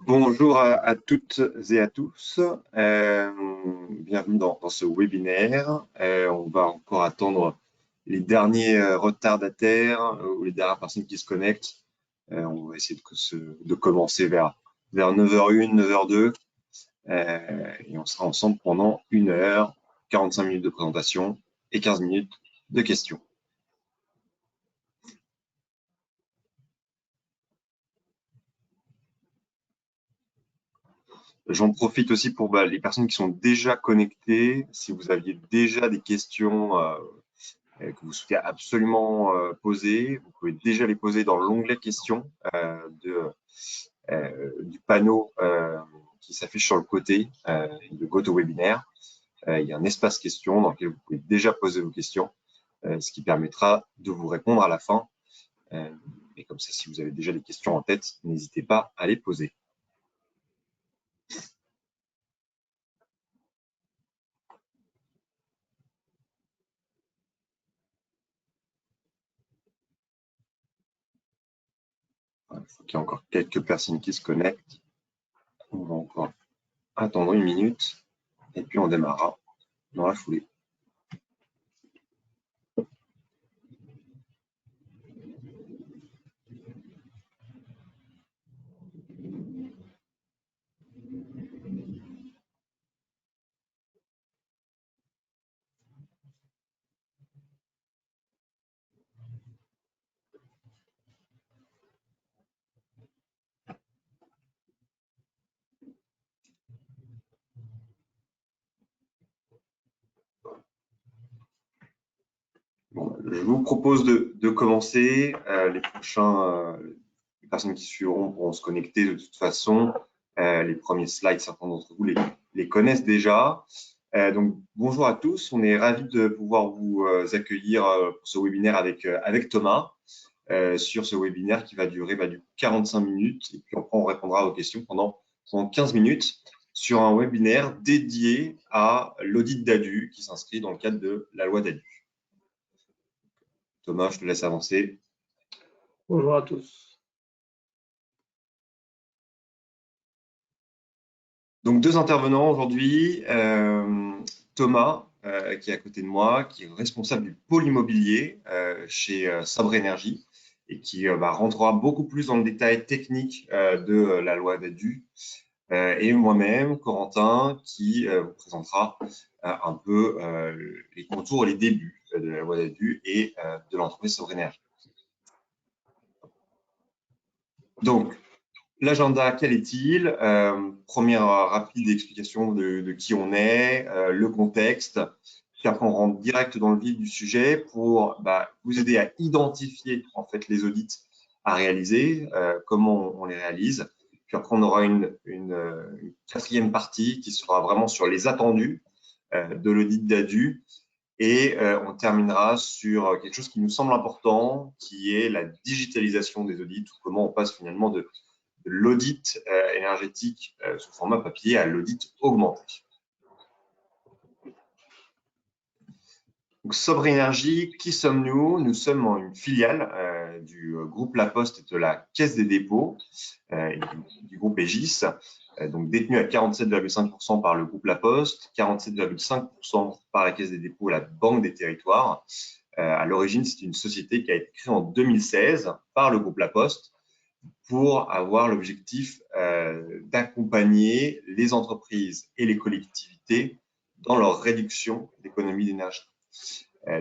Bonjour à toutes et à tous. Bienvenue dans ce webinaire. On va encore attendre les derniers retardataires ou les dernières personnes qui se connectent. On va essayer de commencer vers 9h01, 9h02. Et on sera ensemble pendant 1 heure, 45 minutes de présentation et 15 minutes de questions. J'en profite aussi pour les personnes qui sont déjà connectées. Si vous aviez déjà des questions que vous souhaitez absolument poser, vous pouvez déjà les poser dans l'onglet questions du panneau qui s'affiche sur le côté de GoToWebinar. Il y a un espace questions dans lequel vous pouvez déjà poser vos questions, ce qui permettra de vous répondre à la fin. Et comme ça, si vous avez déjà des questions en tête, n'hésitez pas à les poser. Il faut qu'il y ait encore quelques personnes qui se connectent. On va encore attendre 1 minute et puis on démarrera dans la foulée. Bon, je vous propose de commencer. Les personnes qui suivront pourront se connecter de toute façon. Les premiers slides, certains d'entre vous les connaissent déjà. Donc, bonjour à tous. On est ravis de pouvoir vous accueillir pour ce webinaire avec Thomas sur ce webinaire qui va durer du coup 45 minutes. Et puis, on répondra aux questions pendant 15 minutes sur un webinaire dédié à l'audit d'ADU qui s'inscrit dans le cadre de la loi d'ADU. Thomas, je te laisse avancer. Bonjour à tous. Donc, 2 intervenants aujourd'hui. Thomas, qui est à côté de moi, qui est responsable du pôle immobilier chez Sobre Énergie et qui rentrera beaucoup plus dans le détail technique de la loi d'ADU. Et moi-même, Corentin, qui vous présentera un peu les contours et les débuts de la loi d'ADU et de l'entreprise Sobre Énergie. Donc, l'agenda, quel est-il? Première rapide explication de qui on est, le contexte. Puis après, on rentre direct dans le vif du sujet pour vous aider à identifier en fait les audits à réaliser, comment on les réalise. Puis après, on aura une 4e partie qui sera vraiment sur les attendus de l'audit d'ADU. Et on terminera sur quelque chose qui nous semble important, qui est la digitalisation des audits, ou comment on passe finalement de l'audit énergétique sous format papier à l'audit augmenté. Donc, Sobre Énergie, qui sommes-nous? Nous sommes une filiale du groupe La Poste et de la Caisse des dépôts, du groupe Egis, donc détenu à 47,5% par le groupe La Poste, 47,5% par la Caisse des dépôts et la Banque des territoires. À l'origine, c'est une société qui a été créée en 2016 par le groupe La Poste pour avoir l'objectif d'accompagner les entreprises et les collectivités dans leur réduction d'économie d'énergie.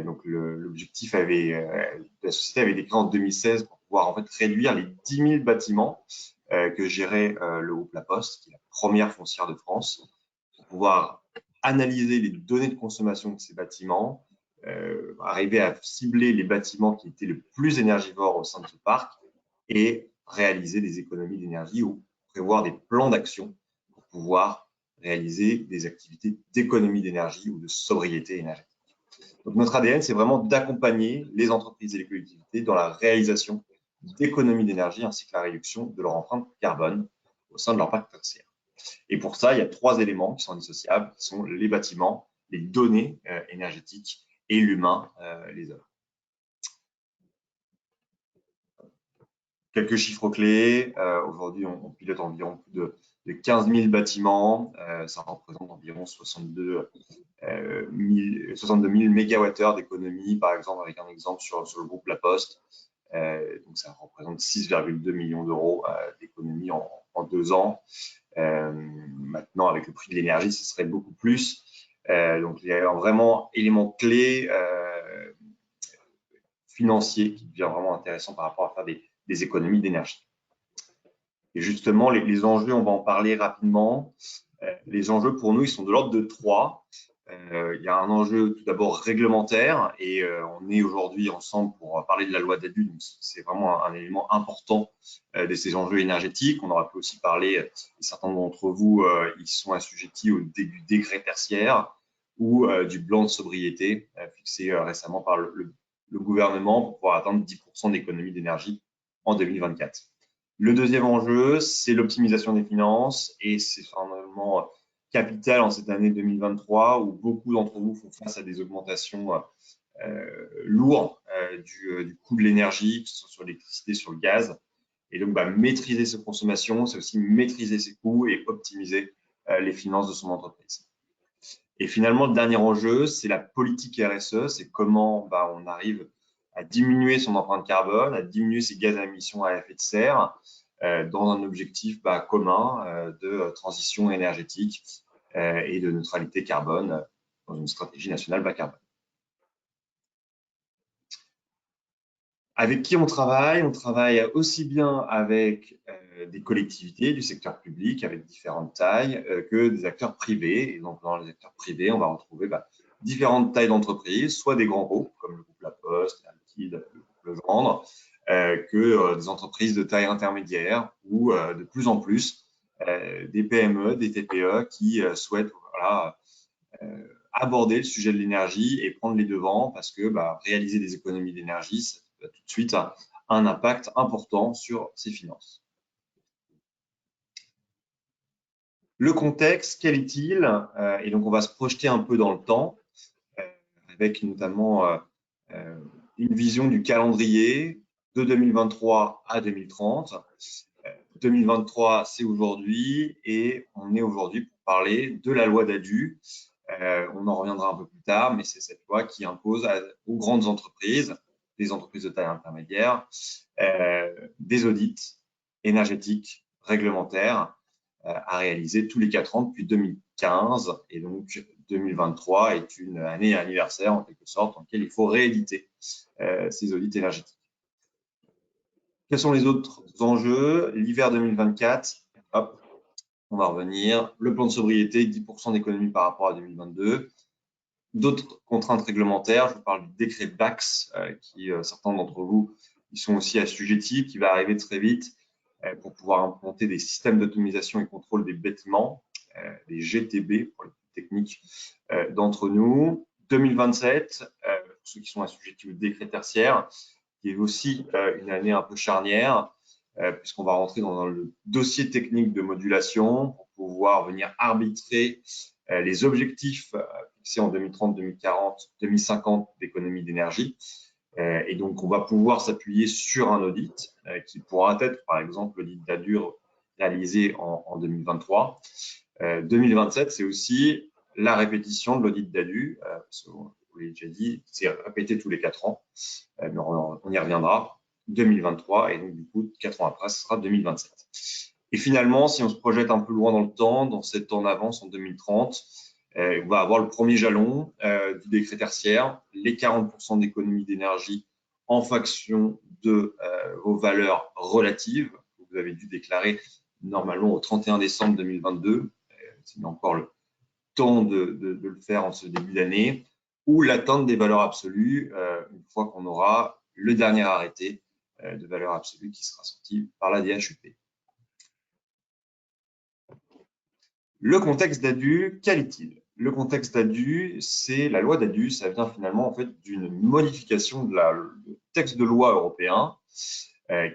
Donc, l'objectif la société avait été créée en 2016 pour pouvoir en fait réduire les 10 000 bâtiments que gérait le groupe La Poste, qui est la première foncière de France, pour pouvoir analyser les données de consommation de ces bâtiments, arriver à cibler les bâtiments qui étaient le plus énergivores au sein de ce parc et réaliser des économies d'énergie ou prévoir des plans d'action pour pouvoir réaliser des activités d'économie d'énergie ou de sobriété énergétique. Donc, notre ADN, c'est vraiment d'accompagner les entreprises et les collectivités dans la réalisation d'économies d'énergie ainsi que la réduction de leur empreinte carbone au sein de leur parc tertiaire. Et pour ça, il y a 3 éléments qui sont indissociables, qui sont les bâtiments, les données énergétiques et l'humain, les œuvres. Quelques chiffres clés. Aujourd'hui, on pilote environ plus de 15 000 bâtiments. Ça représente environ 62 000 mégawattheures d'économie, par exemple, avec un exemple sur le groupe La Poste. Donc, ça représente 6,2 millions d'euros d'économie en 2 ans. Maintenant, avec le prix de l'énergie, ce serait beaucoup plus. Donc, il y a vraiment élément clé financier qui devient vraiment intéressant par rapport à faire des économies d'énergie. Et justement, les enjeux, on va en parler rapidement. Les enjeux, pour nous, ils sont de l'ordre de 3. Il y a un enjeu tout d'abord réglementaire et on est aujourd'hui ensemble pour parler de la loi d'ADU. Donc, c'est vraiment un élément important de ces enjeux énergétiques. On aura pu aussi parler, certains d'entre vous, ils sont assujettis au décret tertiaire ou du plan de sobriété fixé récemment par le gouvernement pour pouvoir atteindre 10% d'économie d'énergie en 2024. Le deuxième enjeu, c'est l'optimisation des finances et c'est finalement capital en cette année 2023 où beaucoup d'entre vous font face à des augmentations lourdes du coût de l'énergie, que ce soit sur l'électricité, sur le gaz. Et donc, maîtriser ses consommations, c'est aussi maîtriser ses coûts et optimiser les finances de son entreprise. Et finalement, le dernier enjeu, c'est la politique RSE, c'est comment on arrive à diminuer son empreinte carbone, à diminuer ses gaz à émissions à effet de serre dans un objectif commun de transition énergétique et de neutralité carbone dans une stratégie nationale bas carbone. Avec qui on travaille? On travaille aussi bien avec des collectivités du secteur public avec différentes tailles que des acteurs privés. Et donc, dans les acteurs privés, on va retrouver différentes tailles d'entreprises, soit des grands groupes comme le groupe La Poste, Air Liquide, le Legendre, que des entreprises de taille intermédiaire ou de plus en plus des PME, des TPE qui souhaitent aborder le sujet de l'énergie et prendre les devants parce que réaliser des économies d'énergie, ça a tout de suite un impact important sur ses finances. Le contexte, quel est-il? Et donc, on va se projeter un peu dans le temps avec notamment une vision du calendrier de 2023 à 2030. 2023, c'est aujourd'hui et on est aujourd'hui pour parler de la loi d'ADU. On en reviendra un peu plus tard, mais c'est cette loi qui impose aux grandes entreprises, des entreprises de taille intermédiaire, des audits énergétiques réglementaires à réaliser tous les 4 ans depuis 2015. Et donc, 2023 est une année anniversaire, en quelque sorte, dans laquelle il faut rééditer ces audits énergétiques. Quels sont les autres enjeux? L'hiver 2024, hop, on va revenir. Le plan de sobriété, 10% d'économie par rapport à 2022. D'autres contraintes réglementaires, je vous parle du décret BACS, qui certains d'entre vous y sont aussi assujettis, qui va arriver très vite pour pouvoir implanter des systèmes d'automatisation et contrôle des bâtiments, des GTB pour les plus techniques d'entre nous. 2027, pour ceux qui sont assujettis au décret tertiaire, qui est aussi une année un peu charnière, puisqu'on va rentrer dans le dossier technique de modulation pour pouvoir venir arbitrer les objectifs fixés en 2030, 2040, 2050 d'économie d'énergie. Et donc, on va pouvoir s'appuyer sur un audit qui pourra être, par exemple, l'audit d'ADU réalisé en 2023. 2027, c'est aussi la répétition de l'audit d'ADU, vous l'avez déjà dit, c'est répété tous les 4 ans, mais on y reviendra, 2023, et donc du coup, 4 ans après, ce sera 2027. Et finalement, si on se projette un peu loin dans le temps, dans 7 ans d'avance en 2030, on va avoir le premier jalon du décret tertiaire, les 40% d'économie d'énergie en fonction de vos valeurs relatives que vous avez dû déclarer normalement au 31 décembre 2022, c'est encore le temps de le faire en ce début d'année, ou l'atteinte des valeurs absolues une fois qu'on aura le dernier arrêté de valeur absolue qui sera sorti par la DHUP. Le contexte d'ADU, quel est-il? Le contexte d'ADU, c'est la loi d'ADU, ça vient finalement en fait d'une modification du texte de loi européen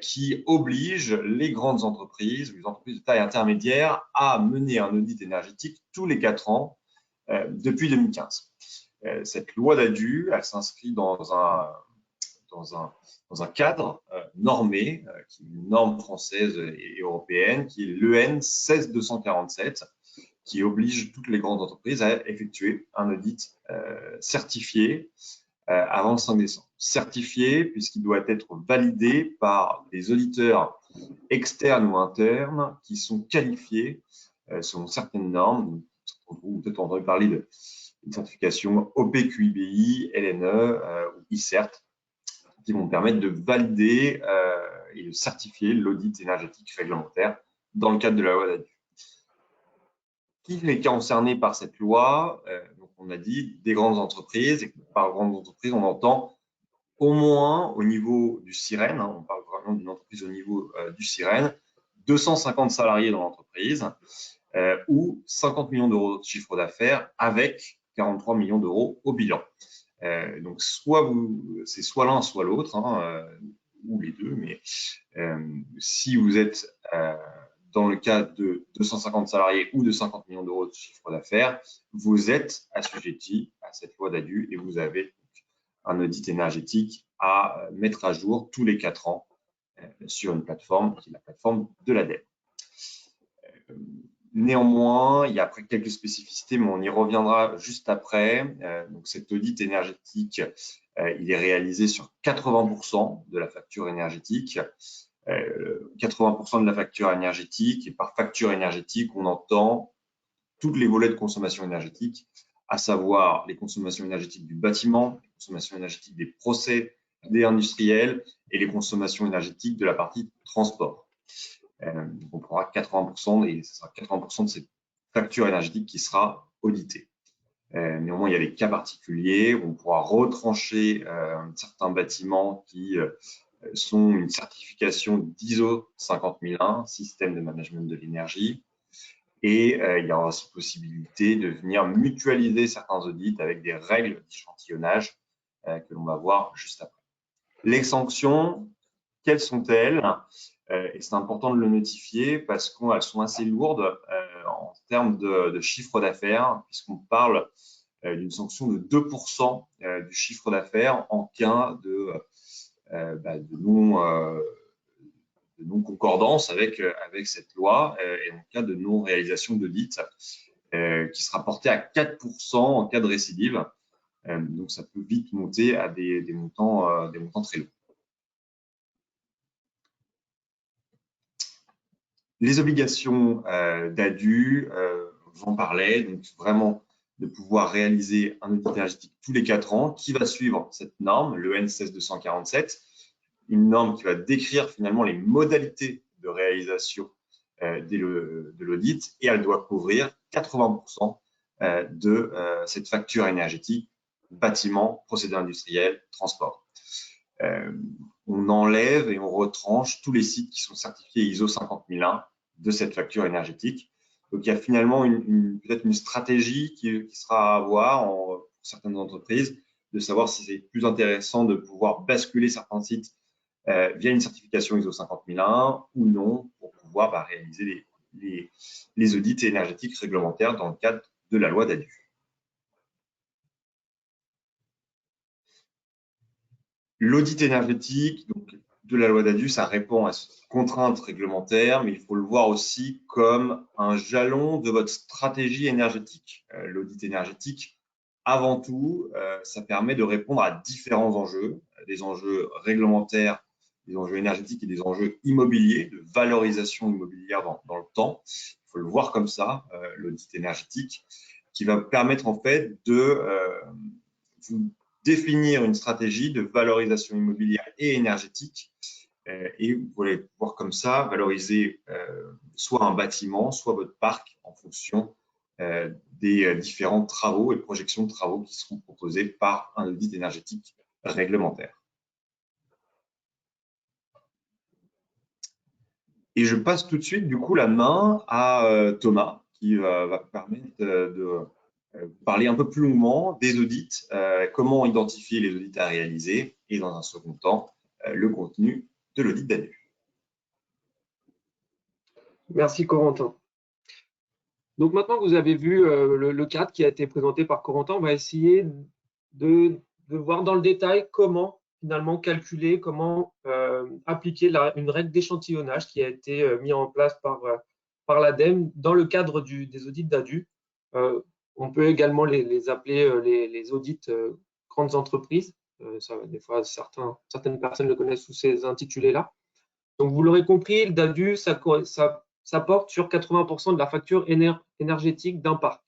qui oblige les grandes entreprises, les entreprises de taille intermédiaire à mener un audit énergétique tous les 4 ans depuis 2015. Cette loi d'ADU, elle s'inscrit dans un cadre normée, qui est une norme française et européenne, qui est l'EN 16247, qui oblige toutes les grandes entreprises à effectuer un audit certifié avant le 5 décembre. Certifié puisqu'il doit être validé par des auditeurs externes ou internes qui sont qualifiés selon certaines normes. Vous peut-être entendu parler d'une certification OPQIBI, LNE ou ICERT, qui vont permettre de valider et de certifier l'audit énergétique réglementaire dans le cadre de la loi DADU. Qui est concerné par cette loi? Donc on a dit des grandes entreprises, et par grandes entreprises, on entend au moins au niveau du Sirène, on parle vraiment d'une entreprise au niveau du Sirène, 250 salariés dans l'entreprise ou 50 millions d'euros de chiffre d'affaires avec 43 millions d'euros au bilan. Donc c'est soit l'un soit l'autre, ou les deux, mais si vous êtes dans le cas de 250 salariés ou de 50 millions d'euros de chiffre d'affaires, vous êtes assujetti à cette loi DADU et vous avez un audit énergétique à mettre à jour tous les 4 ans sur une plateforme qui est la plateforme de l'ADEME. Néanmoins, il y a après quelques spécificités, mais on y reviendra juste après. Donc cet audit énergétique, il est réalisé sur 80% de la facture énergétique. 80% de la facture énergétique, et par facture énergétique, on entend tous les volets de consommation énergétique, à savoir les consommations énergétiques du bâtiment, les consommations énergétiques des procédés industriels et les consommations énergétiques de la partie transport. On prendra 80% et ce sera 80% de cette facture énergétique qui sera auditée. Néanmoins, il y a des cas particuliers où on pourra retrancher certains bâtiments qui sont une certification d'ISO 50001, système de management de l'énergie. Et il y aura aussi possibilité de venir mutualiser certains audits avec des règles d'échantillonnage que l'on va voir juste après. Les sanctions, quelles sont-elles? Et c'est important de le notifier parce qu'elles sont assez lourdes en termes de chiffre d'affaires, puisqu'on parle d'une sanction de 2% du chiffre d'affaires en cas de non-concordance avec cette loi et en cas de non-réalisation d'audit qui sera porté à 4% en cas de récidive. Donc, ça peut vite monter à des montants très lourds. Les obligations d'ADU, j'en parlais, donc vraiment de pouvoir réaliser un audit énergétique tous les 4 ans qui va suivre cette norme, l'EN 16247, une norme qui va décrire finalement les modalités de réalisation de l'audit et elle doit couvrir 80% de cette facture énergétique, bâtiment, procédés industriels, transport. On enlève et on retranche tous les sites qui sont certifiés ISO 50001 de cette facture énergétique. Donc, il y a finalement peut-être une stratégie qui sera à avoir pour certaines entreprises de savoir si c'est plus intéressant de pouvoir basculer certains sites via une certification ISO 50001 ou non pour pouvoir réaliser les audits énergétiques réglementaires dans le cadre de la loi DADU. L'audit énergétique donc, de la loi DADU, ça répond à cette contrainte réglementaire, mais il faut le voir aussi comme un jalon de votre stratégie énergétique. L'audit énergétique, avant tout, ça permet de répondre à différents enjeux, des enjeux réglementaires, des enjeux énergétiques et des enjeux immobiliers, de valorisation immobilière dans le temps. Il faut le voir comme ça, l'audit énergétique, qui va permettre en fait de vous définir une stratégie de valorisation immobilière et énergétique. Et vous pouvez pouvoir comme ça valoriser soit un bâtiment, soit votre parc en fonction des différents travaux et projections de travaux qui seront proposés par un audit énergétique réglementaire. Et je passe tout de suite du coup la main à Thomas qui va permettre de parler un peu plus longuement des audits, comment identifier les audits à réaliser et dans un second temps, le contenu de l'audit DADU. Merci Corentin. Donc maintenant que vous avez vu le cadre qui a été présenté par Corentin, on va essayer de voir dans le détail comment finalement calculer, comment appliquer une règle d'échantillonnage qui a été mise en place par l'ADEME dans le cadre des audits d'ADU. On peut également les appeler les audits grandes entreprises. Des fois, certaines personnes le connaissent sous ces intitulés-là. Donc, vous l'aurez compris, le DADU, ça porte sur 80% de la facture énergétique d'un parc.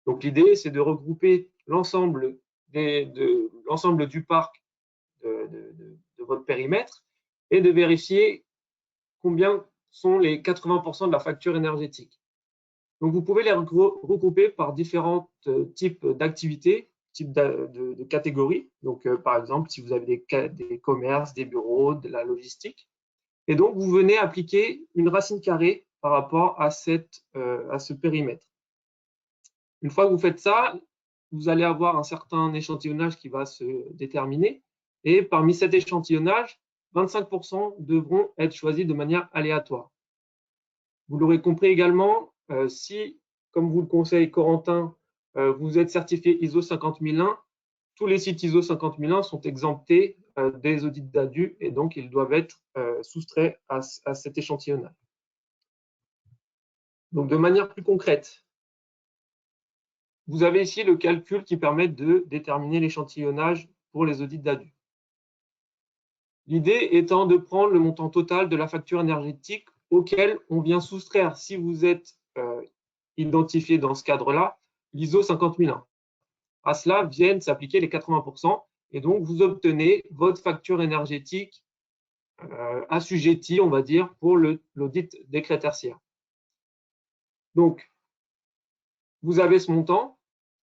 Donc, l'idée, c'est de regrouper l'ensemble du parc de votre périmètre et de vérifier combien sont les 80% de la facture énergétique. Donc, vous pouvez les regrouper par différents types d'activités, types de catégories. Donc, par exemple, si vous avez des commerces, des bureaux, de la logistique. Et donc, vous venez appliquer une racine carrée par rapport à ce périmètre. Une fois que vous faites ça, vous allez avoir un certain échantillonnage qui va se déterminer. Et parmi cet échantillonnage, 25% devront être choisis de manière aléatoire. Vous l'aurez compris également, si, comme vous le conseille Corentin, vous êtes certifié ISO 50001, tous les sites ISO 50001 sont exemptés des audits d'ADU et donc ils doivent être soustraits à cet échantillonnage. Donc, de manière plus concrète, vous avez ici le calcul qui permet de déterminer l'échantillonnage pour les audits d'ADU. L'idée étant de prendre le montant total de la facture énergétique auquel on vient soustraire, si vous êtes identifié dans ce cadre-là, l'ISO 50001. À cela viennent s'appliquer les 80% et donc vous obtenez votre facture énergétique assujettie, on va dire, pour l'audit décret tertiaire. Donc, vous avez ce montant.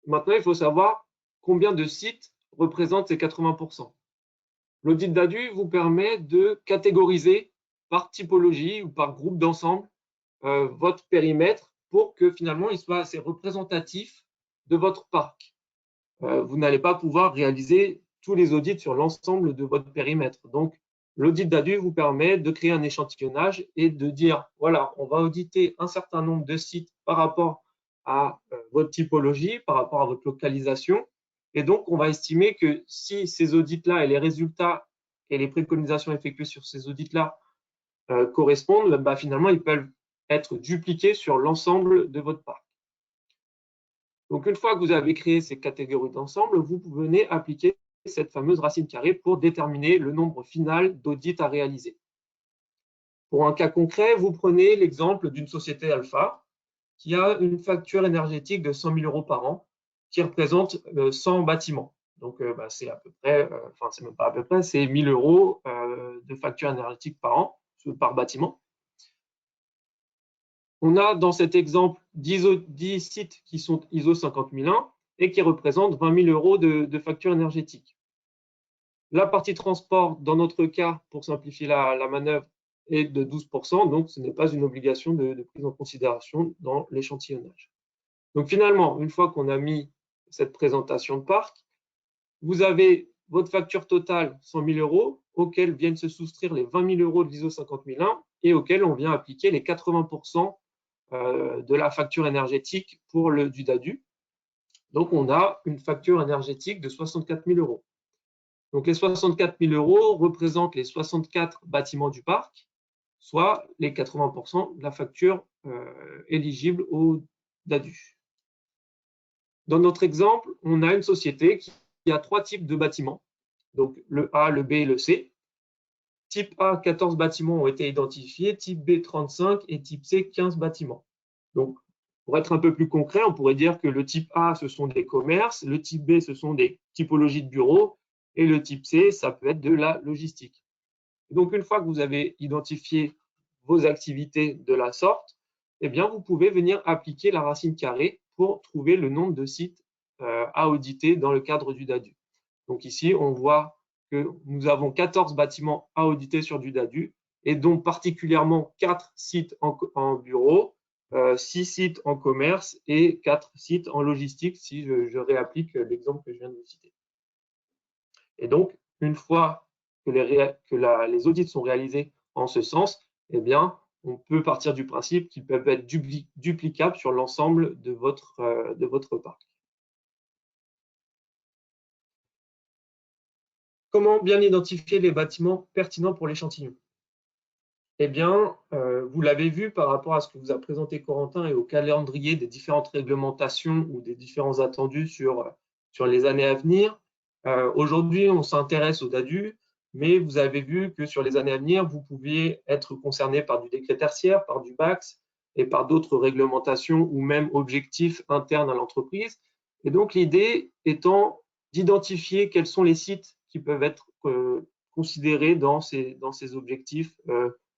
Maintenant, il faut savoir combien de sites représentent ces 80%. L'audit d'ADU vous permet de catégoriser par typologie ou par groupe d'ensemble votre périmètre pour que finalement il soit assez représentatif de votre parc. Vous n'allez pas pouvoir réaliser tous les audits sur l'ensemble de votre périmètre. Donc, l'audit d'ADU vous permet de créer un échantillonnage et de dire, voilà, on va auditer un certain nombre de sites par rapport à votre typologie, par rapport à votre localisation. Et donc, on va estimer que si ces audits-là et les résultats et les préconisations effectuées sur ces audits-là correspondent, bah, finalement, ils peuvent être dupliqués sur l'ensemble de votre parc. Donc, une fois que vous avez créé ces catégories d'ensemble, vous venez appliquer cette fameuse racine carrée pour déterminer le nombre final d'audits à réaliser. Pour un cas concret, vous prenez l'exemple d'une société alpha qui a une facture énergétique de 100 000 € par an, qui représente 100 bâtiments. Donc, bah, c'est à peu près, enfin, c'est même pas à peu près, c'est 1 000 € de facture énergétique par an, par bâtiment. On a dans cet exemple 10 sites qui sont ISO 50001 et qui représentent 20 000 € de facture énergétique. La partie transport, dans notre cas, pour simplifier la manœuvre, est de 12%, donc ce n'est pas une obligation de prise en considération dans l'échantillonnage. Donc finalement, une fois qu'on a mis cette présentation de parc, vous avez votre facture totale 100 000 € auquel viennent se soustraire les 20 000 € de l'ISO 50001 et auquel on vient appliquer les 80% de la facture énergétique pour du DADU. Donc, on a une facture énergétique de 64 000 €. Donc, les 64 000 € représentent les 64 bâtiments du parc, soit les 80% de la facture éligible au DADU. Dans notre exemple, on a une société qui a 3 types de bâtiments, donc le A, le B et le C. Type A, 14 bâtiments ont été identifiés, type B, 35 et type C, 15 bâtiments. Donc, pour être un peu plus concret, on pourrait dire que le type A, ce sont des commerces, le type B, ce sont des typologies de bureaux, et le type C, ça peut être de la logistique. Donc, une fois que vous avez identifié vos activités de la sorte, eh bien, vous pouvez venir appliquer la racine carrée pour trouver le nombre de sites à auditer dans le cadre du DADU. Donc ici, on voit que nous avons 14 bâtiments à auditer sur du DADU et dont particulièrement 4 sites en bureau, 6 sites en commerce et 4 sites en logistique si je réapplique l'exemple que je viens de vous citer. Et donc, une fois que les audits sont réalisés en ce sens, eh bien, on peut partir du principe qu'ils peuvent être duplicables sur l'ensemble de votre parc. Comment bien identifier les bâtiments pertinents pour l'échantillon? Eh bien, vous l'avez vu par rapport à ce que vous a présenté Corentin et au calendrier des différentes réglementations ou des différents attendus sur les années à venir. Aujourd'hui, on s'intéresse au DADU, mais vous avez vu que sur les années à venir, vous pouviez être concerné par du décret tertiaire, par du BACS et par d'autres réglementations ou même objectifs internes à l'entreprise. Et donc, l'idée étant d'identifier quels sont les sites qui peuvent être considérés dans ces objectifs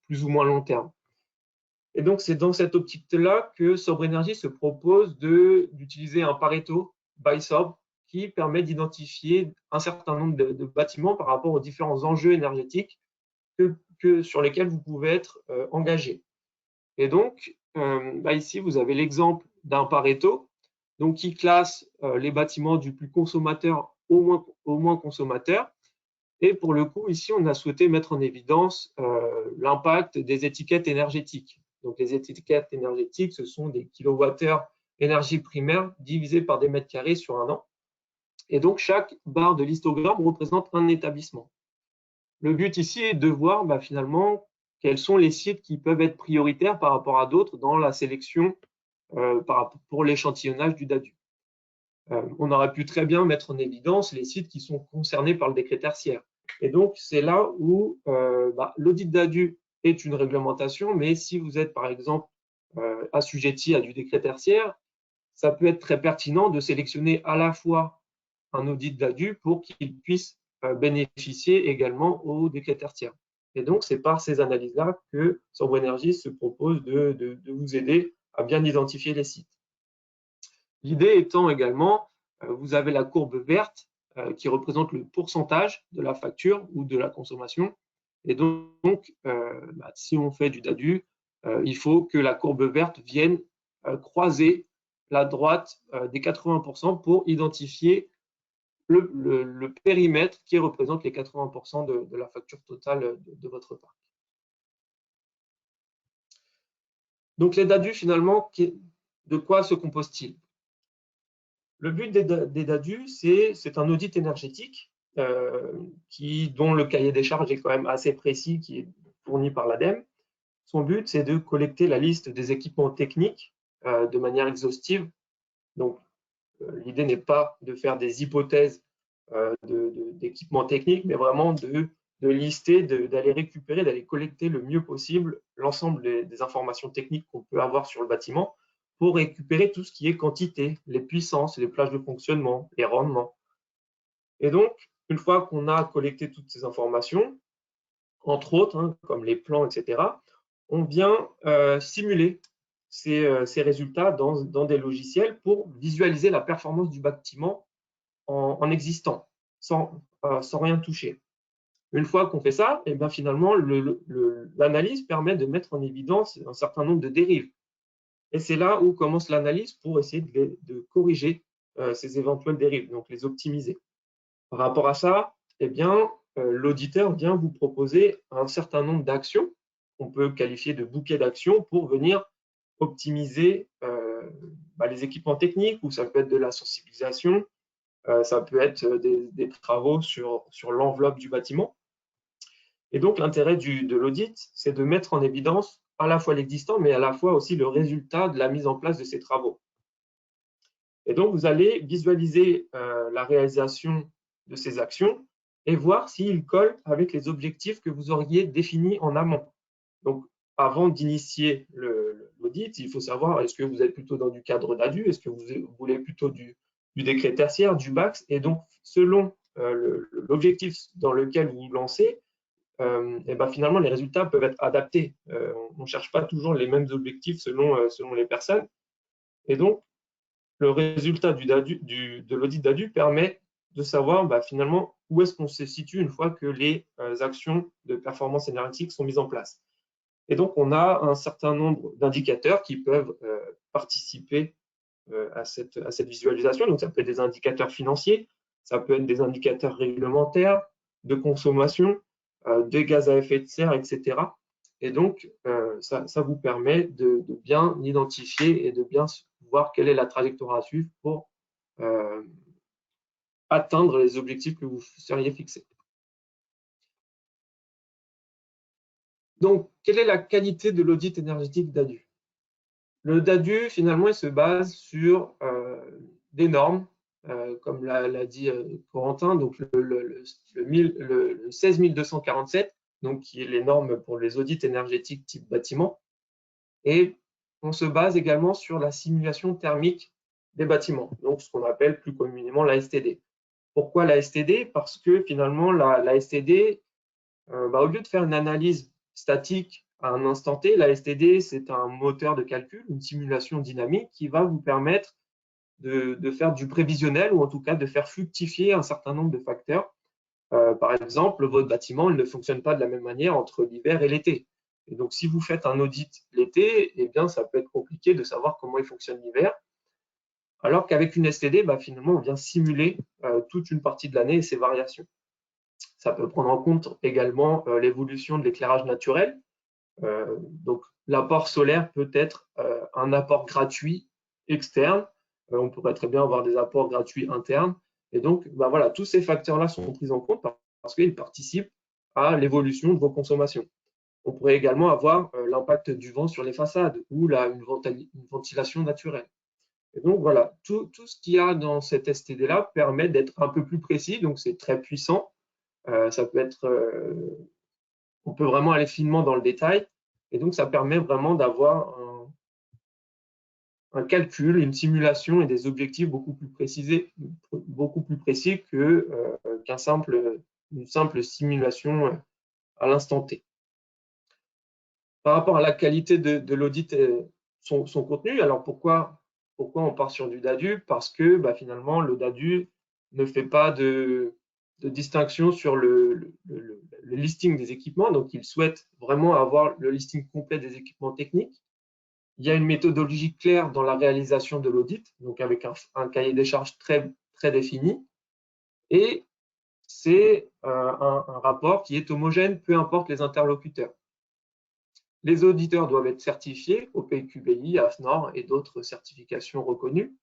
plus ou moins long terme. Et donc, c'est dans cette optique-là que Sobre Energy se propose d'utiliser un Pareto by Sobre qui permet d'identifier un certain nombre de bâtiments par rapport aux différents enjeux énergétiques sur lesquels vous pouvez être engagé. Et donc, ici, vous avez l'exemple d'un Pareto donc, qui classe les bâtiments du plus consommateur au moins consommateur. Et pour le coup, ici, on a souhaité mettre en évidence l'impact des étiquettes énergétiques. Donc, les étiquettes énergétiques, ce sont des kilowattheures énergie primaire divisés par des mètres carrés sur un an. Et donc, chaque barre de l'histogramme représente un établissement. Le but ici est de voir finalement quels sont les sites qui peuvent être prioritaires par rapport à d'autres dans la sélection pour l'échantillonnage du DADU. On aurait pu très bien mettre en évidence les sites qui sont concernés par le décret tertiaire. Et donc, c'est là où l'audit DADU est une réglementation, mais si vous êtes, par exemple, assujetti à du décret tertiaire, ça peut être très pertinent de sélectionner à la fois un audit DADU pour qu'il puisse bénéficier également au décret tertiaire. Et donc, c'est par ces analyses-là que Sobre Energy se propose de vous aider à bien identifier les sites. L'idée étant également, vous avez la courbe verte qui représente le pourcentage de la facture ou de la consommation. Et donc, si on fait du DADU, il faut que la courbe verte vienne croiser la droite des 80% pour identifier le périmètre qui représente les 80% de la facture totale de votre parc. Donc, les DADU, finalement, de quoi se composent-ils? Le but des DADU, c'est un audit énergétique dont le cahier des charges est quand même assez précis, qui est fourni par l'ADEME. Son but, c'est de collecter la liste des équipements techniques de manière exhaustive. Donc, l'idée n'est pas de faire des hypothèses d'équipements techniques, mais vraiment de lister, d'aller récupérer, d'aller collecter le mieux possible l'ensemble des informations techniques qu'on peut avoir sur le bâtiment pour récupérer tout ce qui est quantité, les puissances, les plages de fonctionnement, les rendements. Et donc, une fois qu'on a collecté toutes ces informations, entre autres, comme les plans, etc., on vient simuler ces résultats dans des logiciels pour visualiser la performance du bâtiment en existant, sans rien toucher. Une fois qu'on fait ça, et bien finalement, l'analyse permet de mettre en évidence un certain nombre de dérives. Et c'est là où commence l'analyse pour essayer de corriger ces éventuelles dérives, donc les optimiser. Par rapport à ça, eh bien, l'auditeur vient vous proposer un certain nombre d'actions qu'on peut qualifier de bouquet d'actions pour venir optimiser les équipements techniques, ou ça peut être de la sensibilisation, ça peut être des travaux sur l'enveloppe du bâtiment. Et donc, l'intérêt de l'audit, c'est de mettre en évidence à la fois l'existant, mais à la fois aussi le résultat de la mise en place de ces travaux. Et donc, vous allez visualiser la réalisation de ces actions et voir s'ils collent avec les objectifs que vous auriez définis en amont. Donc, avant d'initier l'audit, il faut savoir, est-ce que vous êtes plutôt dans du cadre DADU, est-ce que vous voulez plutôt du décret tertiaire, du BACS, et donc, selon l'objectif dans lequel vous vous lancez, et finalement, les résultats peuvent être adaptés. On ne cherche pas toujours les mêmes objectifs selon les personnes. Et donc, le résultat de l'audit DADU permet de savoir finalement où est-ce qu'on se situe une fois que les actions de performance énergétique sont mises en place. Et donc, on a un certain nombre d'indicateurs qui peuvent participer à cette visualisation. Donc, ça peut être des indicateurs financiers, ça peut être des indicateurs réglementaires, de consommation, de gaz à effet de serre, etc. Et donc, ça vous permet de bien identifier et de bien voir quelle est la trajectoire à suivre pour atteindre les objectifs que vous seriez fixés. Donc, quelle est la qualité de l'audit énergétique DADU? Le DADU, finalement, il se base sur des normes, comme l'a dit Corentin, donc le 16247, donc qui est les normes pour les audits énergétiques type bâtiment. Et on se base également sur la simulation thermique des bâtiments, donc ce qu'on appelle plus communément la STD. Pourquoi la STD? Parce que finalement, la STD, au lieu de faire une analyse statique à un instant T, la STD, c'est un moteur de calcul, une simulation dynamique qui va vous permettre de faire du prévisionnel ou en tout cas de faire fructifier un certain nombre de facteurs. Par exemple, votre bâtiment ne fonctionne pas de la même manière entre l'hiver et l'été. Et donc, si vous faites un audit l'été, eh bien, ça peut être compliqué de savoir comment il fonctionne l'hiver. Alors qu'avec une STD, finalement, on vient simuler toute une partie de l'année et ses variations. Ça peut prendre en compte également l'évolution de l'éclairage naturel. Donc, l'apport solaire peut être un apport gratuit externe. On pourrait très bien avoir des apports gratuits internes. Et donc, voilà, tous ces facteurs-là sont pris en compte parce qu'ils participent à l'évolution de vos consommations. On pourrait également avoir l'impact du vent sur les façades ou une ventilation naturelle. Et donc, voilà, tout ce qu'il y a dans cette STD-là permet d'être un peu plus précis. Donc, c'est très puissant. Ça peut être, on peut vraiment aller finement dans le détail. Et donc, ça permet vraiment d'avoir un calcul, une simulation et des objectifs beaucoup plus précis qu'une simple simulation à l'instant T. Par rapport à la qualité de l'audit et son contenu, alors pourquoi on part sur du DADU? Parce que finalement, le DADU ne fait pas de distinction sur le listing des équipements, donc il souhaite vraiment avoir le listing complet des équipements techniques. Il y a une méthodologie claire dans la réalisation de l'audit, donc avec un cahier des charges très, très défini, et c'est un rapport qui est homogène, peu importe les interlocuteurs. Les auditeurs doivent être certifiés au PQBI, AFNOR et d'autres certifications reconnues.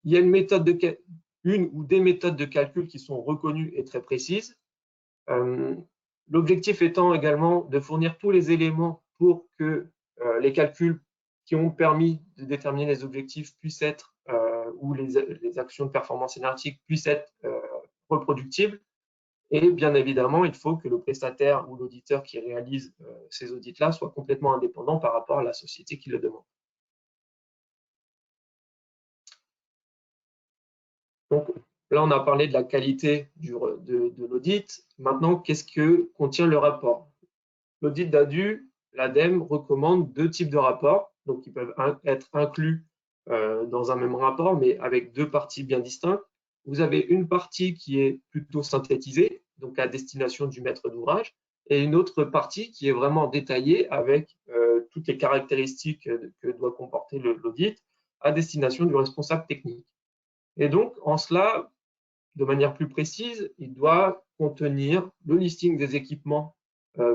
Il y a une ou des méthodes de calcul qui sont reconnues et très précises. L'objectif étant également de fournir tous les éléments pour que les calculs qui ont permis de déterminer les objectifs puissent être, ou les actions de performance énergétique puissent être reproductibles. Et bien évidemment, il faut que le prestataire ou l'auditeur qui réalise ces audits-là soit complètement indépendant par rapport à la société qui le demande. Donc là, on a parlé de la qualité de l'audit. Maintenant, qu'est-ce que contient le rapport? L'audit DADU, l'ADEME recommande deux types de rapports, donc ils peuvent être inclus dans un même rapport, mais avec deux parties bien distinctes. Vous avez une partie qui est plutôt synthétisée, donc à destination du maître d'ouvrage, et une autre partie qui est vraiment détaillée avec toutes les caractéristiques que doit comporter l'audit à destination du responsable technique. Et donc, en cela, de manière plus précise, il doit contenir le listing des équipements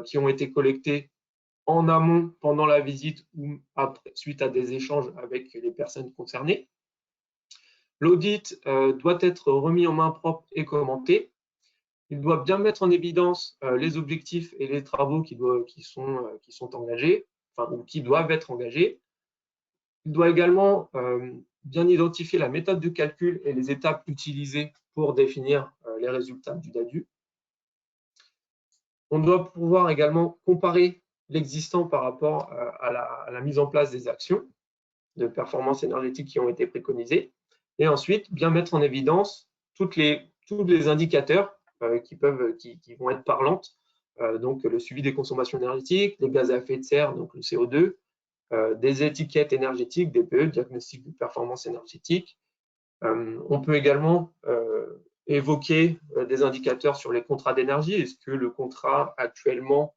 qui ont été collectés en amont, pendant la visite ou après, suite à des échanges avec les personnes concernées. L'audit doit être remis en main propre et commenté. Il doit bien mettre en évidence les objectifs et les travaux qui sont engagés, ou qui doivent être engagés. Il doit également bien identifier la méthode de calcul et les étapes utilisées pour définir les résultats du DADU. On doit pouvoir également comparer l'existant par rapport à la mise en place des actions de performance énergétique qui ont été préconisées. Et ensuite, bien mettre en évidence tous les indicateurs qui vont être parlantes. Donc, le suivi des consommations énergétiques, les gaz à effet de serre, donc le CO2, des étiquettes énergétiques, DPE, diagnostic de performance énergétique. On peut également évoquer des indicateurs sur les contrats d'énergie. Est-ce que le contrat actuellement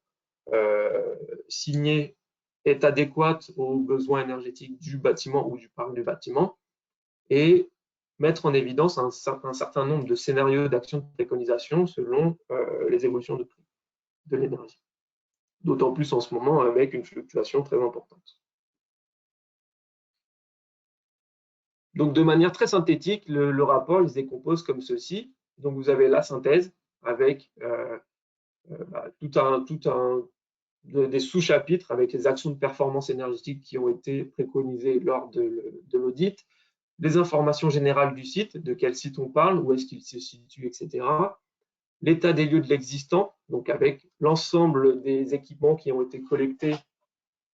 signé est adéquate aux besoins énergétiques du bâtiment ou du parc du bâtiment, et mettre en évidence un certain nombre de scénarios d'action de préconisation selon les évolutions de prix de l'énergie. D'autant plus en ce moment avec une fluctuation très importante. Donc, de manière très synthétique, le rapport il se décompose comme ceci. Donc, vous avez la synthèse avec tout un des sous-chapitres avec les actions de performance énergétique qui ont été préconisées lors de l'audit, les informations générales du site, de quel site on parle, où est-ce qu'il se situe, etc. L'état des lieux de l'existant, donc avec l'ensemble des équipements qui ont été collectés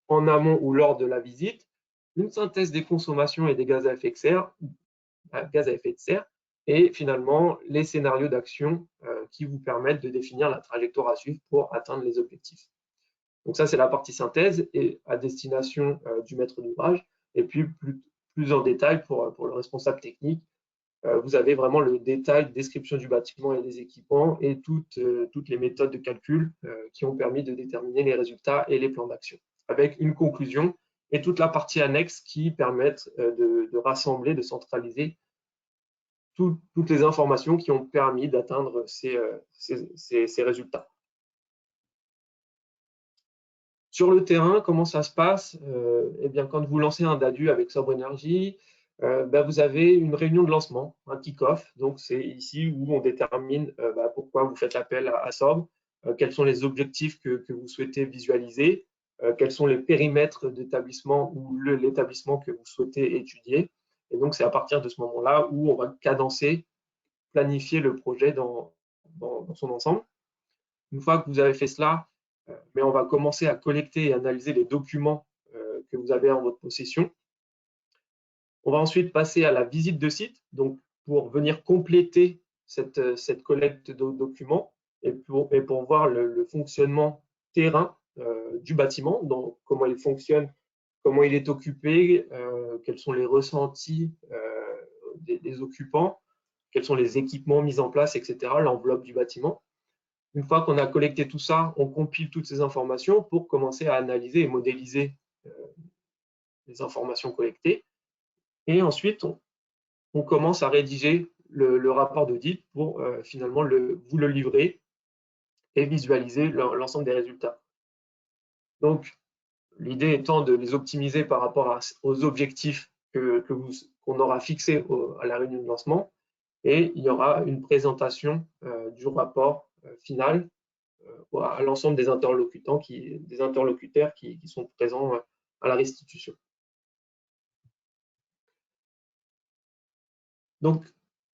en amont ou lors de la visite, une synthèse des consommations et des gaz à effet de serre, et finalement les scénarios d'action qui vous permettent de définir la trajectoire à suivre pour atteindre les objectifs. Donc ça, c'est la partie synthèse et à destination du maître d'ouvrage. Et puis plus en détail pour le responsable technique, vous avez vraiment le détail, description du bâtiment et des équipements et toutes les méthodes de calcul qui ont permis de déterminer les résultats et les plans d'action, avec une conclusion et toute la partie annexe qui permettent de rassembler, de centraliser toutes les informations qui ont permis d'atteindre ces résultats. Sur le terrain, comment ça se passe? Eh bien, quand vous lancez un DADU avec Sobre Énergie, vous avez une réunion de lancement, un kick-off. Donc, c'est ici où on détermine pourquoi vous faites appel à Sobre, quels sont les objectifs que vous souhaitez visualiser, quels sont les périmètres d'établissement ou l'établissement que vous souhaitez étudier. Et donc, c'est à partir de ce moment-là où on va cadencer, planifier le projet dans son ensemble. Une fois que vous avez fait cela, mais on va commencer à collecter et analyser les documents que vous avez en votre possession. On va ensuite passer à la visite de site, donc pour venir compléter cette collecte de documents et pour voir le fonctionnement terrain du bâtiment, donc comment il fonctionne, comment il est occupé, quels sont les ressentis des occupants, quels sont les équipements mis en place, etc., l'enveloppe du bâtiment. Une fois qu'on a collecté tout ça, on compile toutes ces informations pour commencer à analyser et modéliser les informations collectées. Et ensuite, on commence à rédiger le rapport d'audit pour finalement vous le livrer et visualiser l'ensemble des résultats. Donc, l'idée étant de les optimiser par rapport aux objectifs qu'on aura fixés à la réunion de lancement. Et il y aura une présentation du rapport final à l'ensemble des interlocuteurs qui sont présents à la restitution. Donc,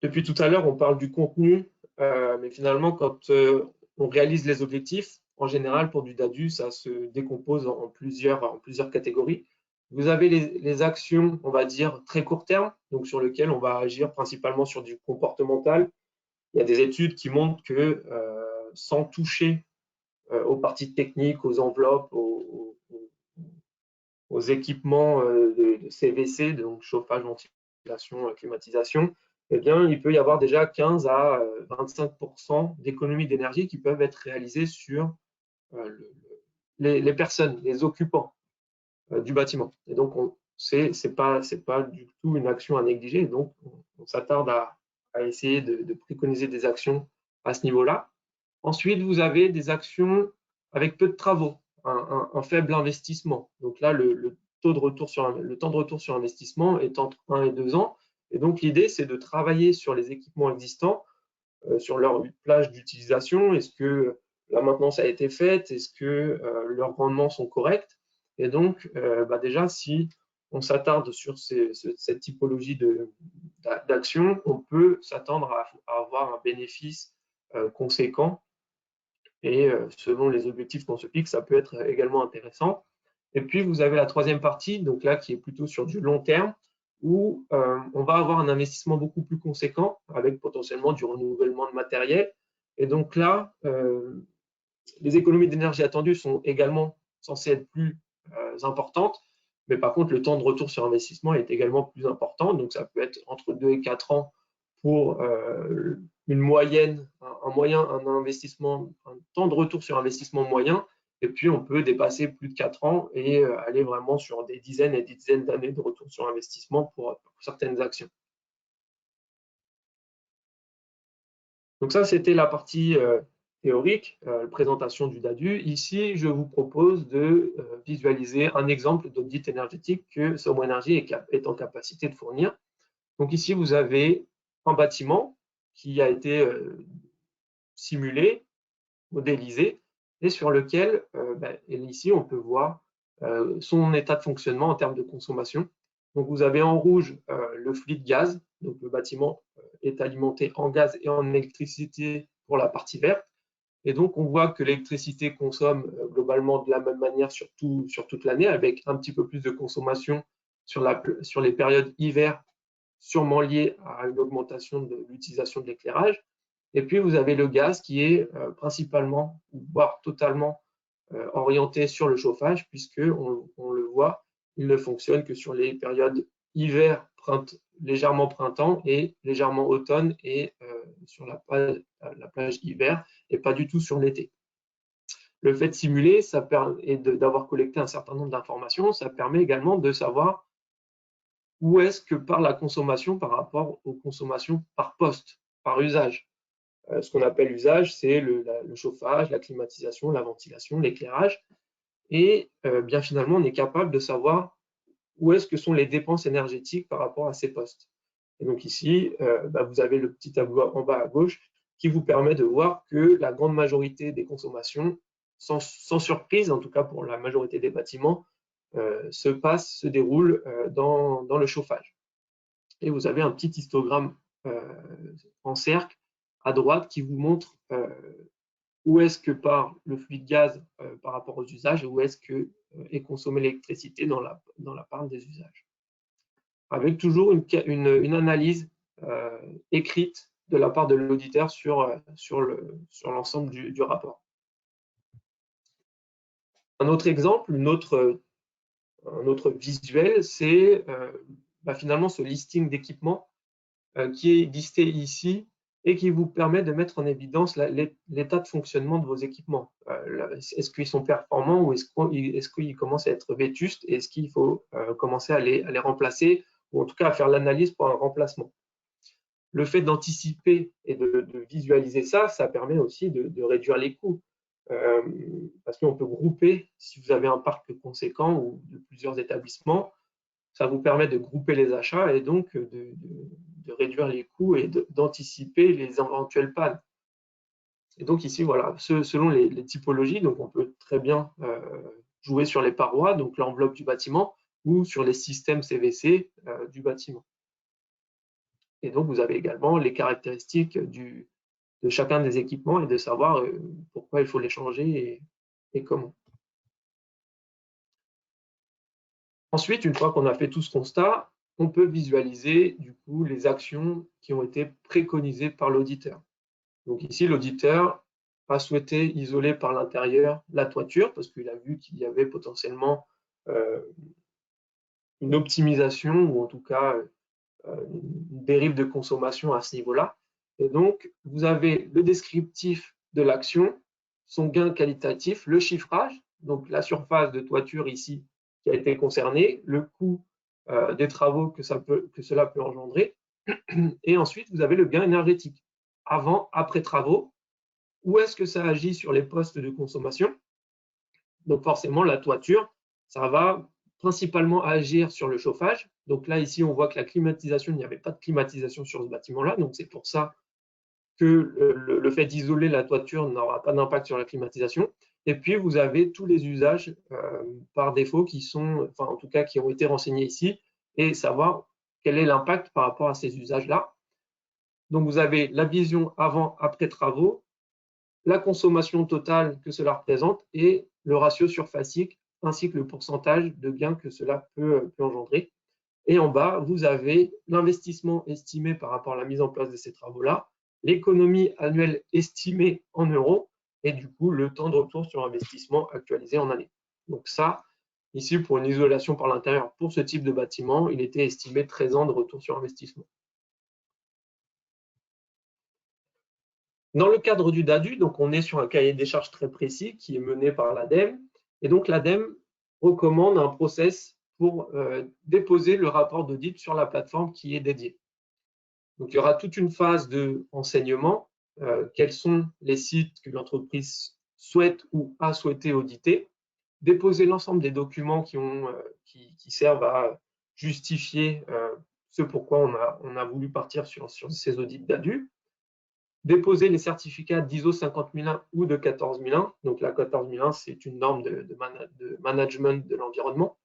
depuis tout à l'heure, on parle du contenu, mais finalement, quand on réalise les objectifs, en général, pour du DADU, ça se décompose en plusieurs catégories. Vous avez les actions, on va dire, très court terme, donc sur lesquelles on va agir principalement sur du comportemental. Il y a des études qui montrent que sans toucher aux parties techniques, aux enveloppes, aux équipements de CVC, donc chauffage, ventilation, climatisation, eh bien, il peut y avoir déjà 15 à 25% d'économies d'énergie qui peuvent être réalisées sur les personnes, les occupants du bâtiment. Et donc, c'est pas du tout une action à négliger. Donc, on s'attarde à essayer de préconiser des actions à ce niveau-là. Ensuite, vous avez des actions avec peu de travaux, un faible investissement. Donc là, le temps de retour sur investissement est entre 1 et 2 ans. Et donc, l'idée, c'est de travailler sur les équipements existants, sur leur plage d'utilisation. Est-ce que la maintenance a été faite? Est-ce que leurs rendements sont corrects? Et donc, déjà, si on s'attarde sur cette typologie d'action, on peut s'attendre à avoir un bénéfice conséquent. Et selon les objectifs qu'on se fixe, ça peut être également intéressant. Et puis, vous avez la troisième partie, donc là, qui est plutôt sur du long terme, où on va avoir un investissement beaucoup plus conséquent, avec potentiellement du renouvellement de matériel. Et donc là, les économies d'énergie attendues sont également censées être plus importantes, mais par contre, le temps de retour sur investissement est également plus important. Donc, ça peut être entre 2 et 4 ans pour une moyenne, un investissement, un temps de retour sur investissement moyen. Et puis, on peut dépasser plus de 4 ans et aller vraiment sur des dizaines et des dizaines d'années de retour sur investissement pour certaines actions. Donc ça, c'était la partie théorique, présentation du DADU. Ici, je vous propose de visualiser un exemple d'audit énergétique que Sobre Énergie est en capacité de fournir. Donc ici, vous avez un bâtiment qui a été simulé, modélisé, et sur lequel, ici, on peut voir son état de fonctionnement en termes de consommation. Donc, vous avez en rouge le fluide gaz, donc le bâtiment est alimenté en gaz et en électricité pour la partie verte. Et donc, on voit que l'électricité consomme globalement de la même manière sur toute l'année, avec un petit peu plus de consommation sur les périodes hiver, sûrement liées à une augmentation de l'utilisation de l'éclairage. Et puis, vous avez le gaz qui est principalement, voire totalement orienté sur le chauffage, puisque on le voit, il ne fonctionne que sur les périodes hiver, légèrement printemps et légèrement automne, et sur la plage hiver, et pas du tout sur l'été. Le fait de simuler et d'avoir collecté un certain nombre d'informations, ça permet également de savoir où est-ce que part la consommation par rapport aux consommations par poste, par usage. Ce qu'on appelle usage, c'est le chauffage, la climatisation, la ventilation, l'éclairage. Et bien finalement, on est capable de savoir où est-ce que sont les dépenses énergétiques par rapport à ces postes. Et donc ici, vous avez le petit tableau en bas à gauche qui vous permet de voir que la grande majorité des consommations, sans surprise, en tout cas pour la majorité des bâtiments, se déroulent dans le chauffage. Et vous avez un petit histogramme en cercle à droite qui vous montre où est-ce que part le fluide gaz par rapport aux usages et où est-ce que est consommée l'électricité dans la part des usages. Avec toujours une analyse écrite de la part de l'auditeur sur l'ensemble du rapport. Un autre exemple, un autre visuel, c'est finalement ce listing d'équipements qui est listé ici et qui vous permet de mettre en évidence l'état de fonctionnement de vos équipements. Est-ce qu'ils sont performants ou est-ce qu'ils commencent à être vétustes et est-ce qu'il faut commencer à les remplacer ou en tout cas à faire l'analyse pour un remplacement. Le fait d'anticiper et de visualiser ça permet aussi de réduire les coûts. Parce qu'on peut grouper, si vous avez un parc conséquent ou de plusieurs établissements, ça vous permet de grouper les achats et donc de réduire les coûts et d'anticiper les éventuelles pannes. Et donc ici, voilà, selon les typologies, donc on peut très bien jouer sur les parois, donc l'enveloppe du bâtiment, ou sur les systèmes CVC du bâtiment. Et donc vous avez également les caractéristiques de chacun des équipements et de savoir pourquoi il faut les changer et comment. Ensuite, une fois qu'on a fait tout ce constat, on peut visualiser du coup les actions qui ont été préconisées par l'auditeur. Donc ici, l'auditeur a souhaité isoler par l'intérieur la toiture parce qu'il a vu qu'il y avait potentiellement une optimisation ou en tout cas une dérive de consommation à ce niveau-là. Et donc, vous avez le descriptif de l'action, son gain qualitatif, le chiffrage, donc la surface de toiture ici qui a été concernée, le coût des travaux que cela peut engendrer. Et ensuite, vous avez le gain énergétique. Avant, après travaux, où est-ce que ça agit sur les postes de consommation? Donc forcément, la toiture, ça va principalement agir sur le chauffage. Donc là, ici, on voit que la climatisation, il n'y avait pas de climatisation sur ce bâtiment-là. Donc c'est pour ça que le fait d'isoler la toiture n'aura pas d'impact sur la climatisation. Et puis, vous avez tous les usages par défaut qui sont, enfin en tout cas, qui ont été renseignés ici et savoir quel est l'impact par rapport à ces usages-là. Donc, vous avez la vision avant-après travaux, la consommation totale que cela représente et le ratio surfacique ainsi que le pourcentage de gain que cela peut engendrer. Et en bas, vous avez l'investissement estimé par rapport à la mise en place de ces travaux-là, l'économie annuelle estimée en euros et du coup le temps de retour sur investissement actualisé en année. Donc ça, ici pour une isolation par l'intérieur pour ce type de bâtiment, il était estimé 13 ans de retour sur investissement. Dans le cadre du DADU, donc on est sur un cahier des charges très précis qui est mené par l'ADEME. Et donc l'ADEME recommande un process pour déposer le rapport d'audit sur la plateforme qui est dédiée. Donc il y aura toute une phase de enseignement. Quels sont les sites que l'entreprise souhaite ou a souhaité auditer, déposer l'ensemble des documents qui servent à justifier ce pourquoi on a voulu partir sur ces audits DADU. déposer les certificats d'ISO 50001 ou de 14001. Donc la 14001, c'est une norme de management de l'environnement.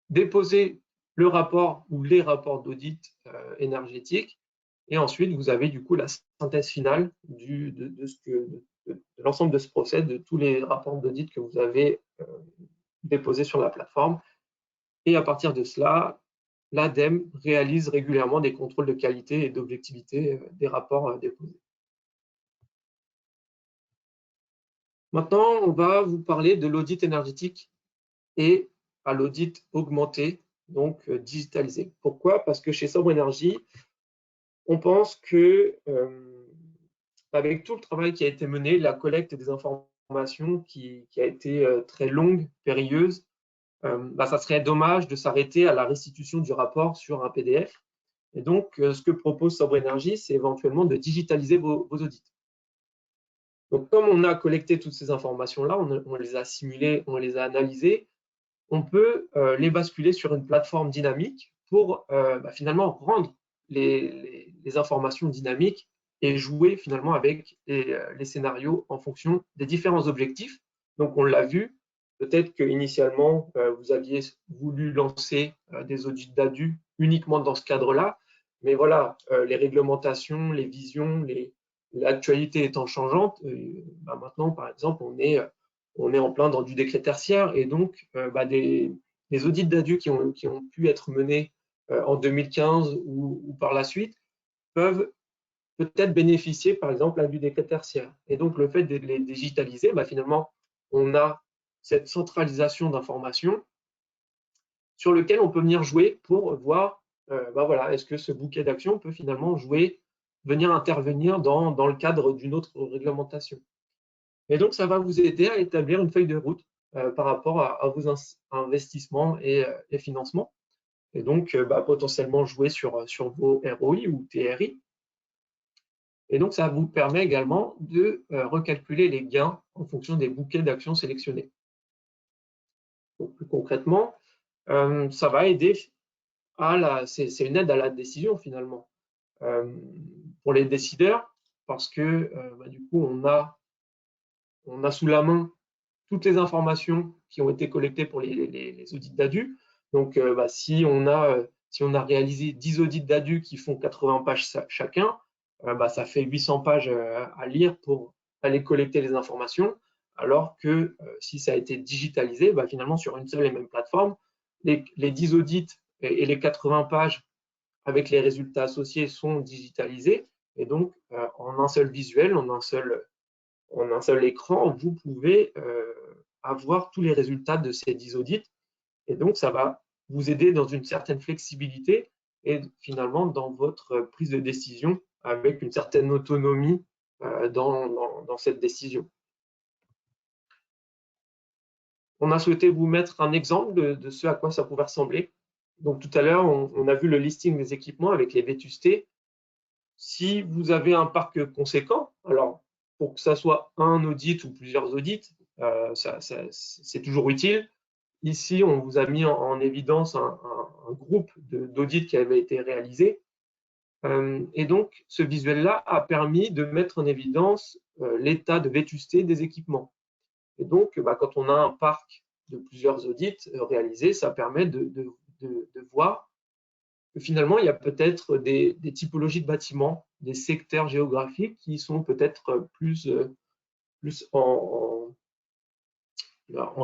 Déposer le rapport ou les rapports d'audit énergétique. Et ensuite, vous avez du coup la synthèse finale de l'ensemble de ce procès, de tous les rapports d'audit que vous avez déposés sur la plateforme. Et à partir de cela, l'ADEME réalise régulièrement des contrôles de qualité et d'objectivité des rapports déposés. Maintenant, on va vous parler de l'audit énergétique et à l'audit augmenté, donc digitalisé. Pourquoi? Parce que chez Sobre Énergie, on pense que avec tout le travail qui a été mené, la collecte des informations qui a été très longue, périlleuse, ça serait dommage de s'arrêter à la restitution du rapport sur un PDF. Et donc, ce que propose Sobre Énergie, c'est éventuellement de digitaliser vos audits. Donc, comme on a collecté toutes ces informations-là, on les a simulées, on les a analysées, on peut les basculer sur une plateforme dynamique pour finalement rendre les informations dynamiques et jouer finalement avec les scénarios en fonction des différents objectifs. Donc, on l'a vu, peut-être qu'initialement, vous aviez voulu lancer des audits d'ADU uniquement dans ce cadre-là, mais voilà, les réglementations, les visions, l'actualité étant changeante, maintenant, par exemple, on est en plein dans du décret tertiaire et donc des audits d'ADU qui ont pu être menés en 2015 ou par la suite peuvent peut-être bénéficier par exemple du décret tertiaire. Et donc le fait de les digitaliser, finalement, on a cette centralisation d'informations sur lequel on peut venir jouer pour voir est-ce que ce bouquet d'actions peut finalement venir intervenir dans le cadre d'une autre réglementation. Et donc, ça va vous aider à établir une feuille de route par rapport à vos investissements et financements. Et donc, potentiellement jouer sur vos ROI ou TRI. Et donc, ça vous permet également de recalculer les gains en fonction des bouquets d'actions sélectionnés. Donc, plus concrètement, ça va aider c'est une aide à la décision finalement pour les décideurs parce que du coup, on a sous la main toutes les informations qui ont été collectées pour les audits d'ADU. Donc, si on a réalisé 10 audits d'ADU qui font 80 pages chacun, ça fait 800 pages à lire pour aller collecter les informations, alors que si ça a été digitalisé, finalement, sur une seule et même plateforme, les 10 audits et les 80 pages avec les résultats associés sont digitalisés. Et donc, en un seul visuel, en un seul écran, vous pouvez avoir tous les résultats de ces 10 audits. Et donc, ça va vous aider dans une certaine flexibilité et finalement dans votre prise de décision avec une certaine autonomie dans cette décision. On a souhaité vous mettre un exemple de ce à quoi ça pouvait ressembler. Donc, tout à l'heure, on a vu le listing des équipements avec les vétustés. Si vous avez un parc conséquent, alors pour que ça soit un audit ou plusieurs audits, c'est toujours utile. Ici, on vous a mis en évidence un groupe d'audits qui avait été réalisé. Et donc, ce visuel-là a permis de mettre en évidence l'état de vétusté des équipements. Et donc, quand on a un parc de plusieurs audits réalisés, ça permet de voir que finalement, il y a peut-être des typologies de bâtiments, des secteurs géographiques qui sont peut-être plus en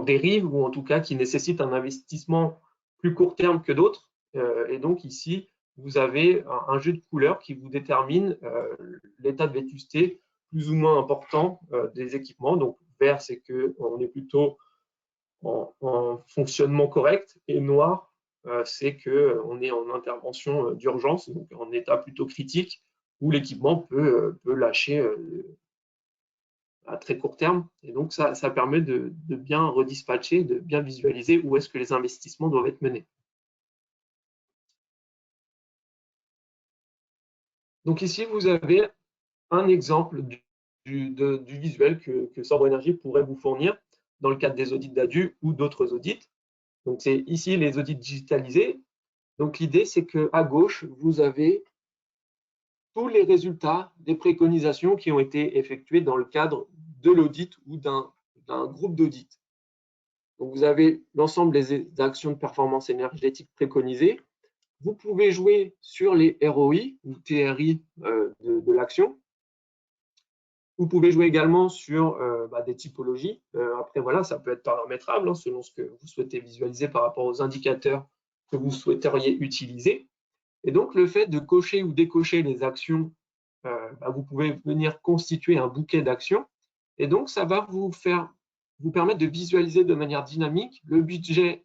dérive ou en tout cas qui nécessitent un investissement plus court terme que d'autres. Et donc ici, vous avez un jeu de couleurs qui vous détermine l'état de vétusté plus ou moins important des équipements. Donc vert, c'est qu'on est plutôt en fonctionnement correct, et noir, c'est qu'on est en intervention d'urgence, donc en état plutôt critique, où l'équipement peut lâcher à très court terme. Et donc, ça permet de bien redispatcher, de bien visualiser où est-ce que les investissements doivent être menés. Donc ici, vous avez un exemple du visuel que Sobre Énergie pourrait vous fournir dans le cadre des audits d'ADU ou d'autres audits. Donc, c'est ici les audits digitalisés. Donc, l'idée, c'est qu'à gauche, vous avez tous les résultats des préconisations qui ont été effectuées dans le cadre de l'audit ou d'un groupe d'audit. Donc, vous avez l'ensemble des actions de performance énergétique préconisées. Vous pouvez jouer sur les ROI ou TRI de l'action. Vous pouvez jouer également sur des typologies. Après, voilà, ça peut être paramétrable selon ce que vous souhaitez visualiser par rapport aux indicateurs que vous souhaiteriez utiliser. Et donc, le fait de cocher ou décocher les actions, vous pouvez venir constituer un bouquet d'actions. Et donc, ça va vous permettre de visualiser de manière dynamique le budget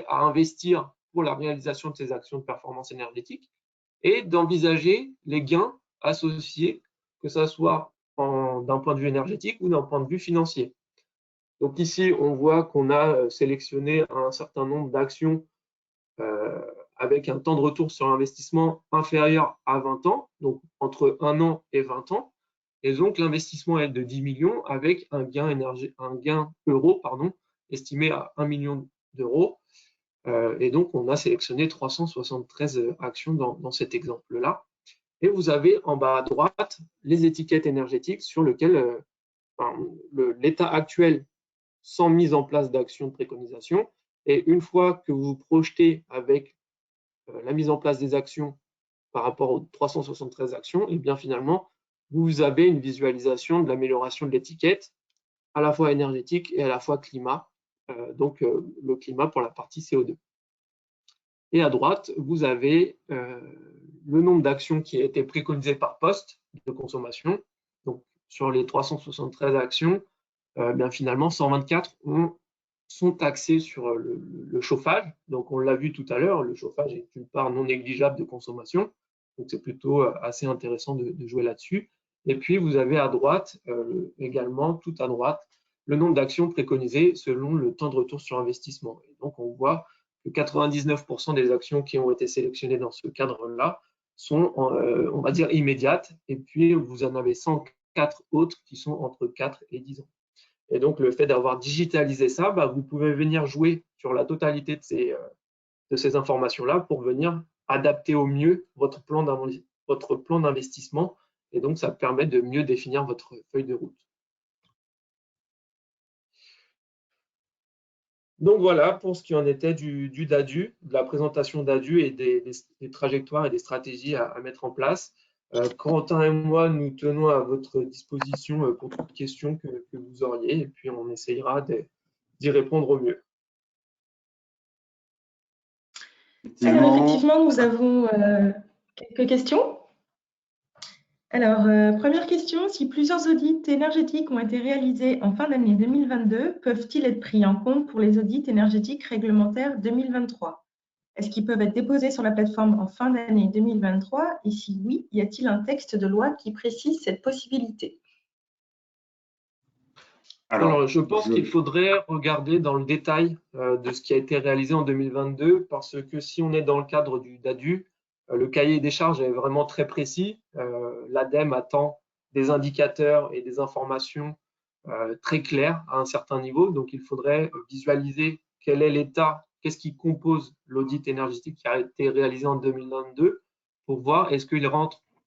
à investir pour la réalisation de ces actions de performance énergétique et d'envisager les gains associés, que ce soit d'un point de vue énergétique ou d'un point de vue financier. Donc ici, on voit qu'on a sélectionné un certain nombre d'actions avec un temps de retour sur investissement inférieur à 20 ans, donc entre 1 an et 20 ans. Et donc, l'investissement est de 10 millions avec un gain euro estimé à 1 million d'euros. Et donc, on a sélectionné 373 actions dans cet exemple-là. Et vous avez en bas à droite les étiquettes énergétiques sur lesquelles l'état actuel sans mise en place d'actions de préconisation. Et une fois que vous vous projetez avec la mise en place des actions par rapport aux 373 actions, et bien finalement, vous avez une visualisation de l'amélioration de l'étiquette, à la fois énergétique et à la fois climat, donc le climat pour la partie CO2. Et à droite, vous avez le nombre d'actions qui a été préconisé par poste de consommation. Donc, sur les 373 actions, bien finalement, 124 sont axés sur le chauffage. Donc, on l'a vu tout à l'heure, le chauffage est une part non négligeable de consommation. Donc, c'est plutôt assez intéressant de jouer là-dessus. Et puis, vous avez à droite, également, tout à droite, le nombre d'actions préconisées selon le temps de retour sur investissement. Et donc, on voit que 99% des actions qui ont été sélectionnées dans ce cadre-là sont, on va dire, immédiates. Et puis, vous en avez 104 autres qui sont entre 4 et 10 ans. Et donc, le fait d'avoir digitalisé ça, vous pouvez venir jouer sur la totalité de ces informations-là pour venir adapter au mieux votre plan d'investissement. Et donc, ça permet de mieux définir votre feuille de route. Donc, voilà pour ce qui en était du DADU, de la présentation DADU et des trajectoires et des stratégies à mettre en place. Corentin et moi, nous tenons à votre disposition pour toute question que vous auriez et puis on essayera d'y répondre au mieux. Alors, effectivement, nous avons quelques questions. Alors, première question, si plusieurs audits énergétiques ont été réalisés en fin d'année 2022, peuvent-ils être pris en compte pour les audits énergétiques réglementaires 2023? Est-ce qu'ils peuvent être déposés sur la plateforme en fin d'année 2023? Et si oui, y a-t-il un texte de loi qui précise cette possibilité? Alors, je pense qu'il faudrait regarder dans le détail de ce qui a été réalisé en 2022, parce que si on est dans le cadre du DADU, le cahier des charges est vraiment très précis. L'ADEME attend des indicateurs et des informations très claires à un certain niveau. Donc, il faudrait visualiser quel est l'état, qu'est-ce qui compose l'audit énergétique qui a été réalisé en 2022 pour voir est-ce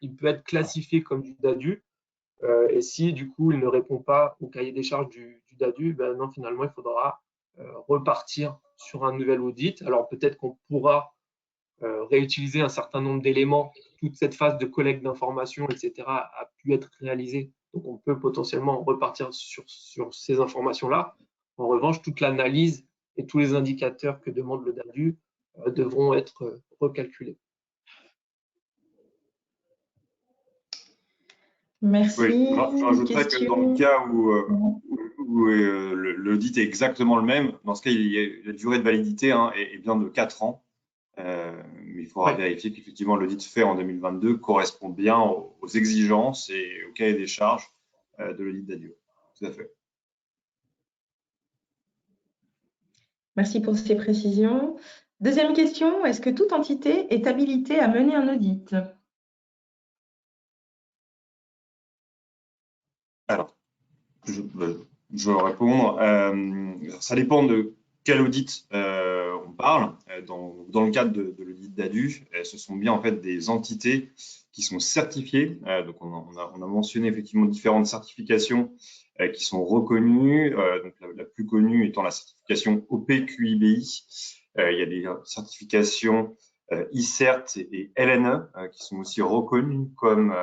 il peut être classifié comme du DADU. Et si du coup il ne répond pas au cahier des charges du DADU, non, finalement il faudra repartir sur un nouvel audit. Alors peut-être qu'on pourra réutiliser un certain nombre d'éléments. Toute cette phase de collecte d'informations, etc., a pu être réalisée. Donc on peut potentiellement repartir sur ces informations-là. En revanche, toute l'analyse et tous les indicateurs que demande le DADU devront être recalculés. Merci. Oui, je rajouterais que dans le cas où l'audit est exactement le même, dans ce cas, la durée de validité est bien de 4 ans. Mais il faudra vérifier qu'effectivement l'audit fait en 2022 correspond bien aux exigences et au cahier des charges de l'audit DADU. Tout à fait. Merci pour ces précisions. Deuxième question, est-ce que toute entité est habilitée à mener un audit? Alors, je vais répondre. Ça dépend de quel audit on parle. Dans le cadre de l'audit DADU, ce sont bien en fait des entités qui sont certifiés. Donc, on a mentionné effectivement différentes certifications qui sont reconnues. Donc, la plus connue étant la certification OPQIBI. Il y a des certifications ICERT et LNE qui sont aussi reconnues comme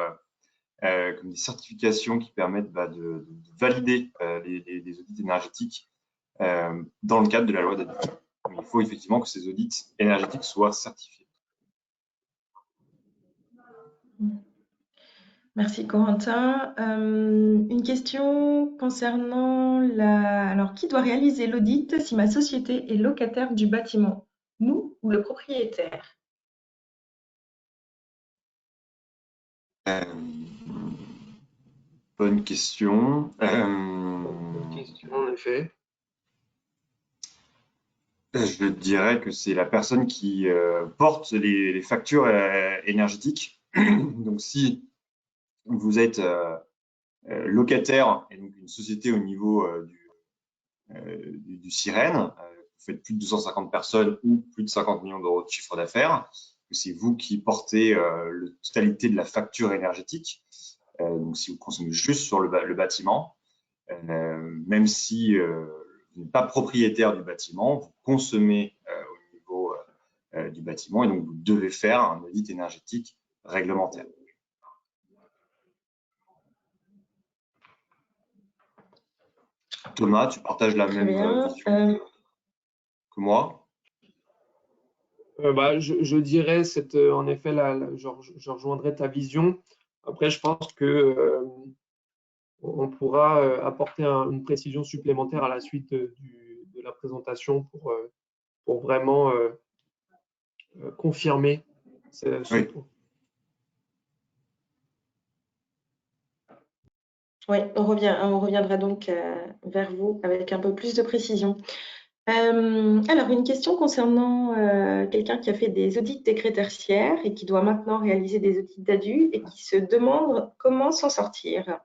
des certifications qui permettent de valider les audits énergétiques dans le cadre de la loi d'ADU. Il faut effectivement que ces audits énergétiques soient certifiés. Merci Corentin. Une question concernant alors, qui doit réaliser l'audit si ma société est locataire du bâtiment, nous ou le propriétaire? Bonne question. Bonne question, en effet. Je dirais que c'est la personne qui porte les factures énergétiques. Donc, si vous êtes locataire et donc une société au niveau du Sirène, vous faites plus de 250 personnes ou plus de 50 millions d'euros de chiffre d'affaires, c'est vous qui portez la totalité de la facture énergétique. Donc, si vous consommez juste sur le bâtiment, même si vous n'êtes pas propriétaire du bâtiment, vous consommez au niveau du bâtiment et donc vous devez faire un audit énergétique réglementaire. Thomas, tu partages la même vision que moi? Je dirais, en effet, je rejoindrai ta vision. Après, je pense que on pourra apporter une précision supplémentaire à la suite de la présentation pour vraiment confirmer ce point. Oui, on reviendra donc vers vous avec un peu plus de précision. Alors, une question concernant quelqu'un qui a fait des audits décrets tertiaires et qui doit maintenant réaliser des audits d'ADU et qui se demande comment s'en sortir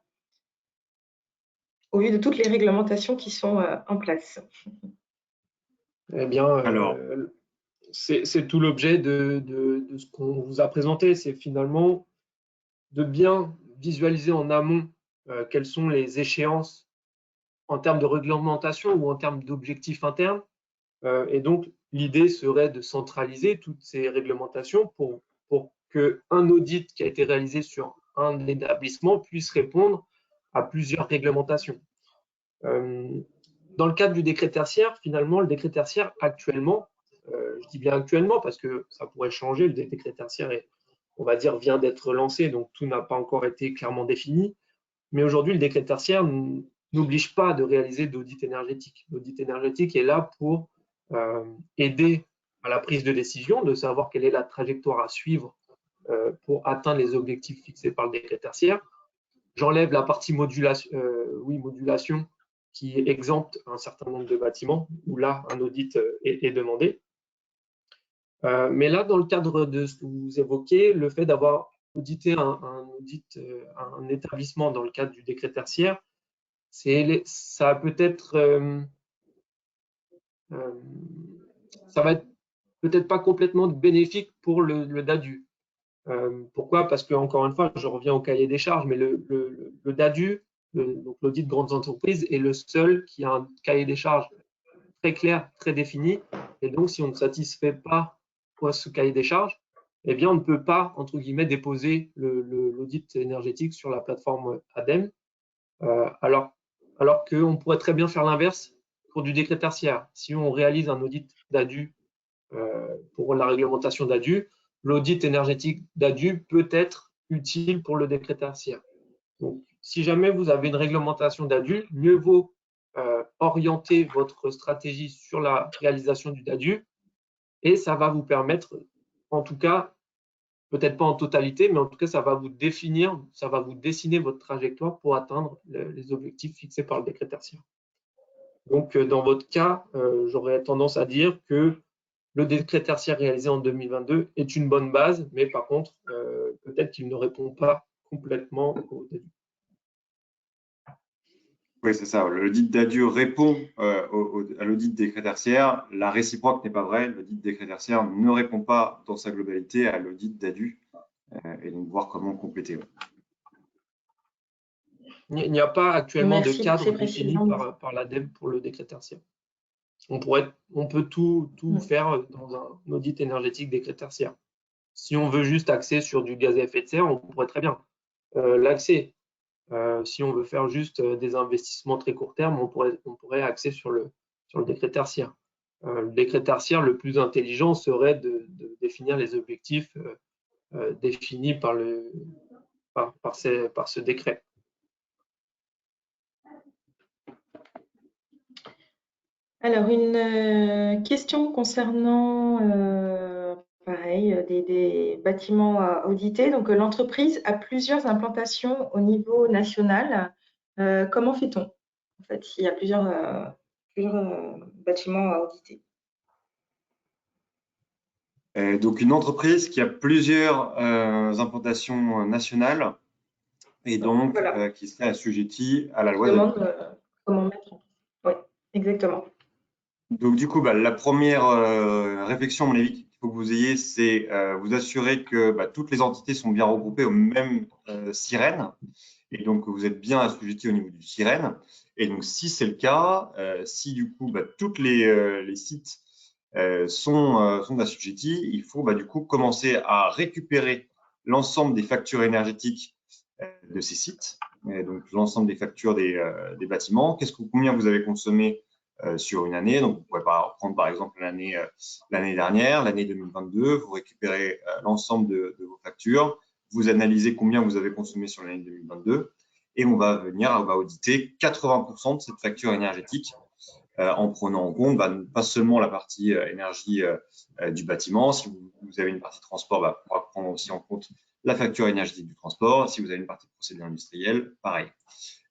au vu de toutes les réglementations qui sont en place. Eh bien, c'est tout l'objet de ce qu'on vous a présenté. C'est finalement de bien visualiser en amont quelles sont les échéances en termes de réglementation ou en termes d'objectifs internes. Et donc, l'idée serait de centraliser toutes ces réglementations pour qu'un audit qui a été réalisé sur un établissement puisse répondre à plusieurs réglementations. Dans le cadre du décret tertiaire, finalement, le décret tertiaire actuellement, je dis bien actuellement parce que ça pourrait changer, le décret tertiaire on va dire, vient d'être lancé, donc tout n'a pas encore été clairement défini. Mais aujourd'hui, le décret tertiaire n'oblige pas de réaliser d'audit énergétique. L'audit énergétique est là pour aider à la prise de décision, de savoir quelle est la trajectoire à suivre pour atteindre les objectifs fixés par le décret tertiaire. J'enlève la partie modulation qui exempte un certain nombre de bâtiments où là, un audit est demandé. Mais là, dans le cadre de ce que vous évoquez, le fait d'avoir audité un établissement dans le cadre du décret tertiaire, ça va être peut-être pas complètement bénéfique pour le DADU. Pourquoi? Parce que, encore une fois, je reviens au cahier des charges, mais le DADU, donc l'audit de grandes entreprises, est le seul qui a un cahier des charges très clair, très défini. Et donc, si on ne satisfait pas ce cahier des charges, eh bien, on ne peut pas, entre guillemets, déposer l'audit énergétique sur la plateforme ADEME, alors qu'on pourrait très bien faire l'inverse pour du décret tertiaire. Si on réalise un audit d'ADU pour la réglementation d'ADU, l'audit énergétique d'ADU peut être utile pour le décret tertiaire. Donc, si jamais vous avez une réglementation d'ADU, mieux vaut orienter votre stratégie sur la réalisation du DADU et ça va vous permettre, en tout cas, peut-être pas en totalité, mais en tout cas, ça va vous dessiner votre trajectoire pour atteindre les objectifs fixés par le décret tertiaire. Donc, dans votre cas, j'aurais tendance à dire que le décret tertiaire réalisé en 2022 est une bonne base, mais par contre, peut-être qu'il ne répond pas complètement au DADU. Oui, c'est ça. L'audit d'ADU répond à l'audit décret tertiaire. La réciproque n'est pas vraie. L'audit décret tertiaire ne répond pas dans sa globalité à l'audit d'ADU. et donc voir comment compléter. Il n'y a pas actuellement de cadre défini par l'ADEME pour le décret tertiaire. On peut tout faire dans un audit énergétique décret tertiaire. Si on veut juste axer sur du gaz à effet de serre, on pourrait très bien l'axer. Si on veut faire juste des investissements très court terme, on pourrait axer sur le décret tertiaire. Le décret tertiaire, le plus intelligent serait de définir les objectifs définis par ce décret. Alors, une question concernant, pareil, des bâtiments à auditer. Donc, l'entreprise a plusieurs implantations au niveau national. Comment fait-on, en fait, s'il y a plusieurs bâtiments à auditer? Donc, une entreprise qui a plusieurs implantations nationales et donc voilà, qui serait assujettie à la loi. Demande comment mettre en place. Oui, exactement. Donc, du coup, la première réflexion, à mon avis, qu'il faut que vous ayez, c'est vous assurer que toutes les entités sont bien regroupées au même sirène et donc vous êtes bien assujettis au niveau du sirène. Et donc, si c'est le cas, si du coup, toutes les sites sont assujettis, il faut du coup commencer à récupérer l'ensemble des factures énergétiques de ces sites, donc l'ensemble des factures des bâtiments. Combien vous avez consommé sur une année. Donc, vous pouvez prendre par exemple l'année dernière, l'année 2022, vous récupérez l'ensemble de vos factures, vous analysez combien vous avez consommé sur l'année 2022 et on va auditer 80% de cette facture énergétique en prenant en compte pas seulement la partie énergie du bâtiment. Si vous avez une partie transport, on va prendre aussi en compte la facture énergétique du transport. Si vous avez une partie procédé industriel, pareil.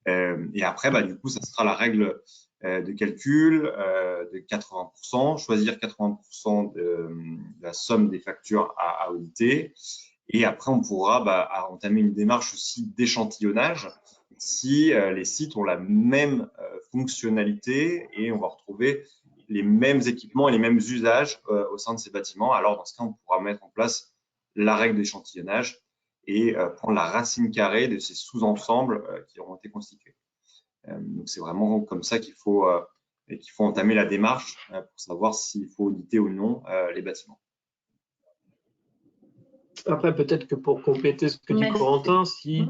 Et après, du coup, ça sera la règle de calcul de 80%, choisir 80% de la somme des factures à auditer. Et après, on pourra entamer une démarche aussi d'échantillonnage si les sites ont la même fonctionnalité et on va retrouver les mêmes équipements et les mêmes usages au sein de ces bâtiments. Alors, dans ce cas, on pourra mettre en place la règle d'échantillonnage et prendre la racine carrée de ces sous-ensembles qui auront été constitués. Donc, c'est vraiment comme ça qu'il faut entamer la démarche pour savoir s'il faut auditer ou non les bâtiments. Après, peut-être que pour compléter ce que dit Corentin, si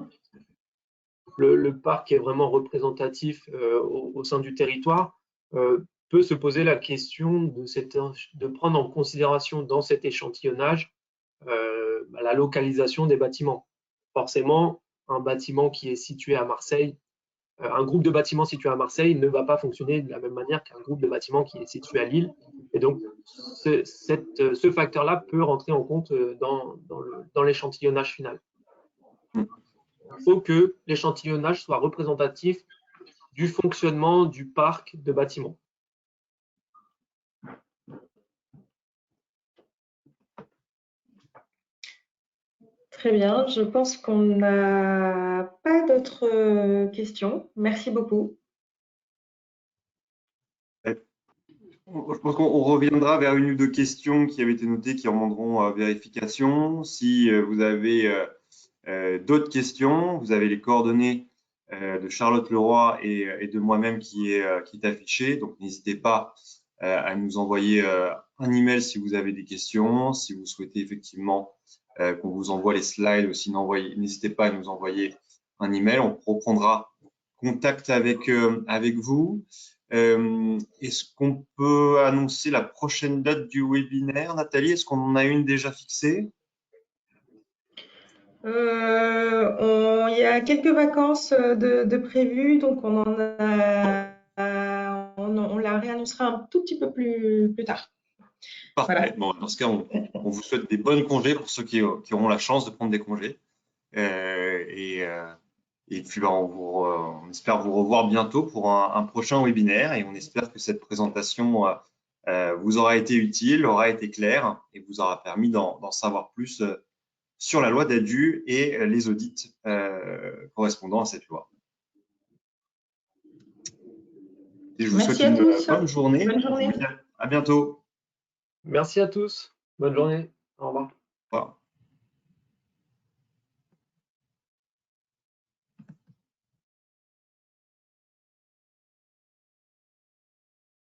le parc est vraiment représentatif au sein du territoire, peut se poser la question de prendre en considération dans cet échantillonnage la localisation des bâtiments. Forcément, un bâtiment qui est situé à Marseille, un groupe de bâtiments situé à Marseille ne va pas fonctionner de la même manière qu'un groupe de bâtiments qui est situé à Lille. Et donc, ce facteur-là peut rentrer en compte dans l'échantillonnage final. Il faut que l'échantillonnage soit représentatif du fonctionnement du parc de bâtiments. Très bien, je pense qu'on n'a pas d'autres questions. Merci beaucoup. Je pense qu'on reviendra vers une ou deux questions qui avaient été notées, qui remonteront à vérification. Si vous avez d'autres questions, vous avez les coordonnées de Charlotte Leroy et de moi-même qui est affiché. Donc, n'hésitez pas à nous envoyer un email si vous avez des questions. Si vous souhaitez effectivement qu'on vous envoie les slides aussi, n'hésitez pas à nous envoyer un email. On reprendra contact avec vous. Est-ce qu'on peut annoncer la prochaine date du webinaire, Nathalie? Est-ce qu'on en a une déjà fixée? Il y a quelques vacances de prévues, donc on la réannoncera un tout petit peu plus tard. Parfait. Voilà. Bon, dans ce cas, on vous souhaite des bonnes congés pour ceux qui auront la chance de prendre des congés. Et puis, on espère vous revoir bientôt pour un prochain webinaire et on espère que cette présentation vous aura été utile, aura été claire et vous aura permis d'en savoir plus sur la loi d'ADU et les audits correspondant à cette loi. Et je vous souhaite une bonne journée. Bonne journée. À bientôt. Merci à tous. Bonne journée. Au revoir. Au revoir.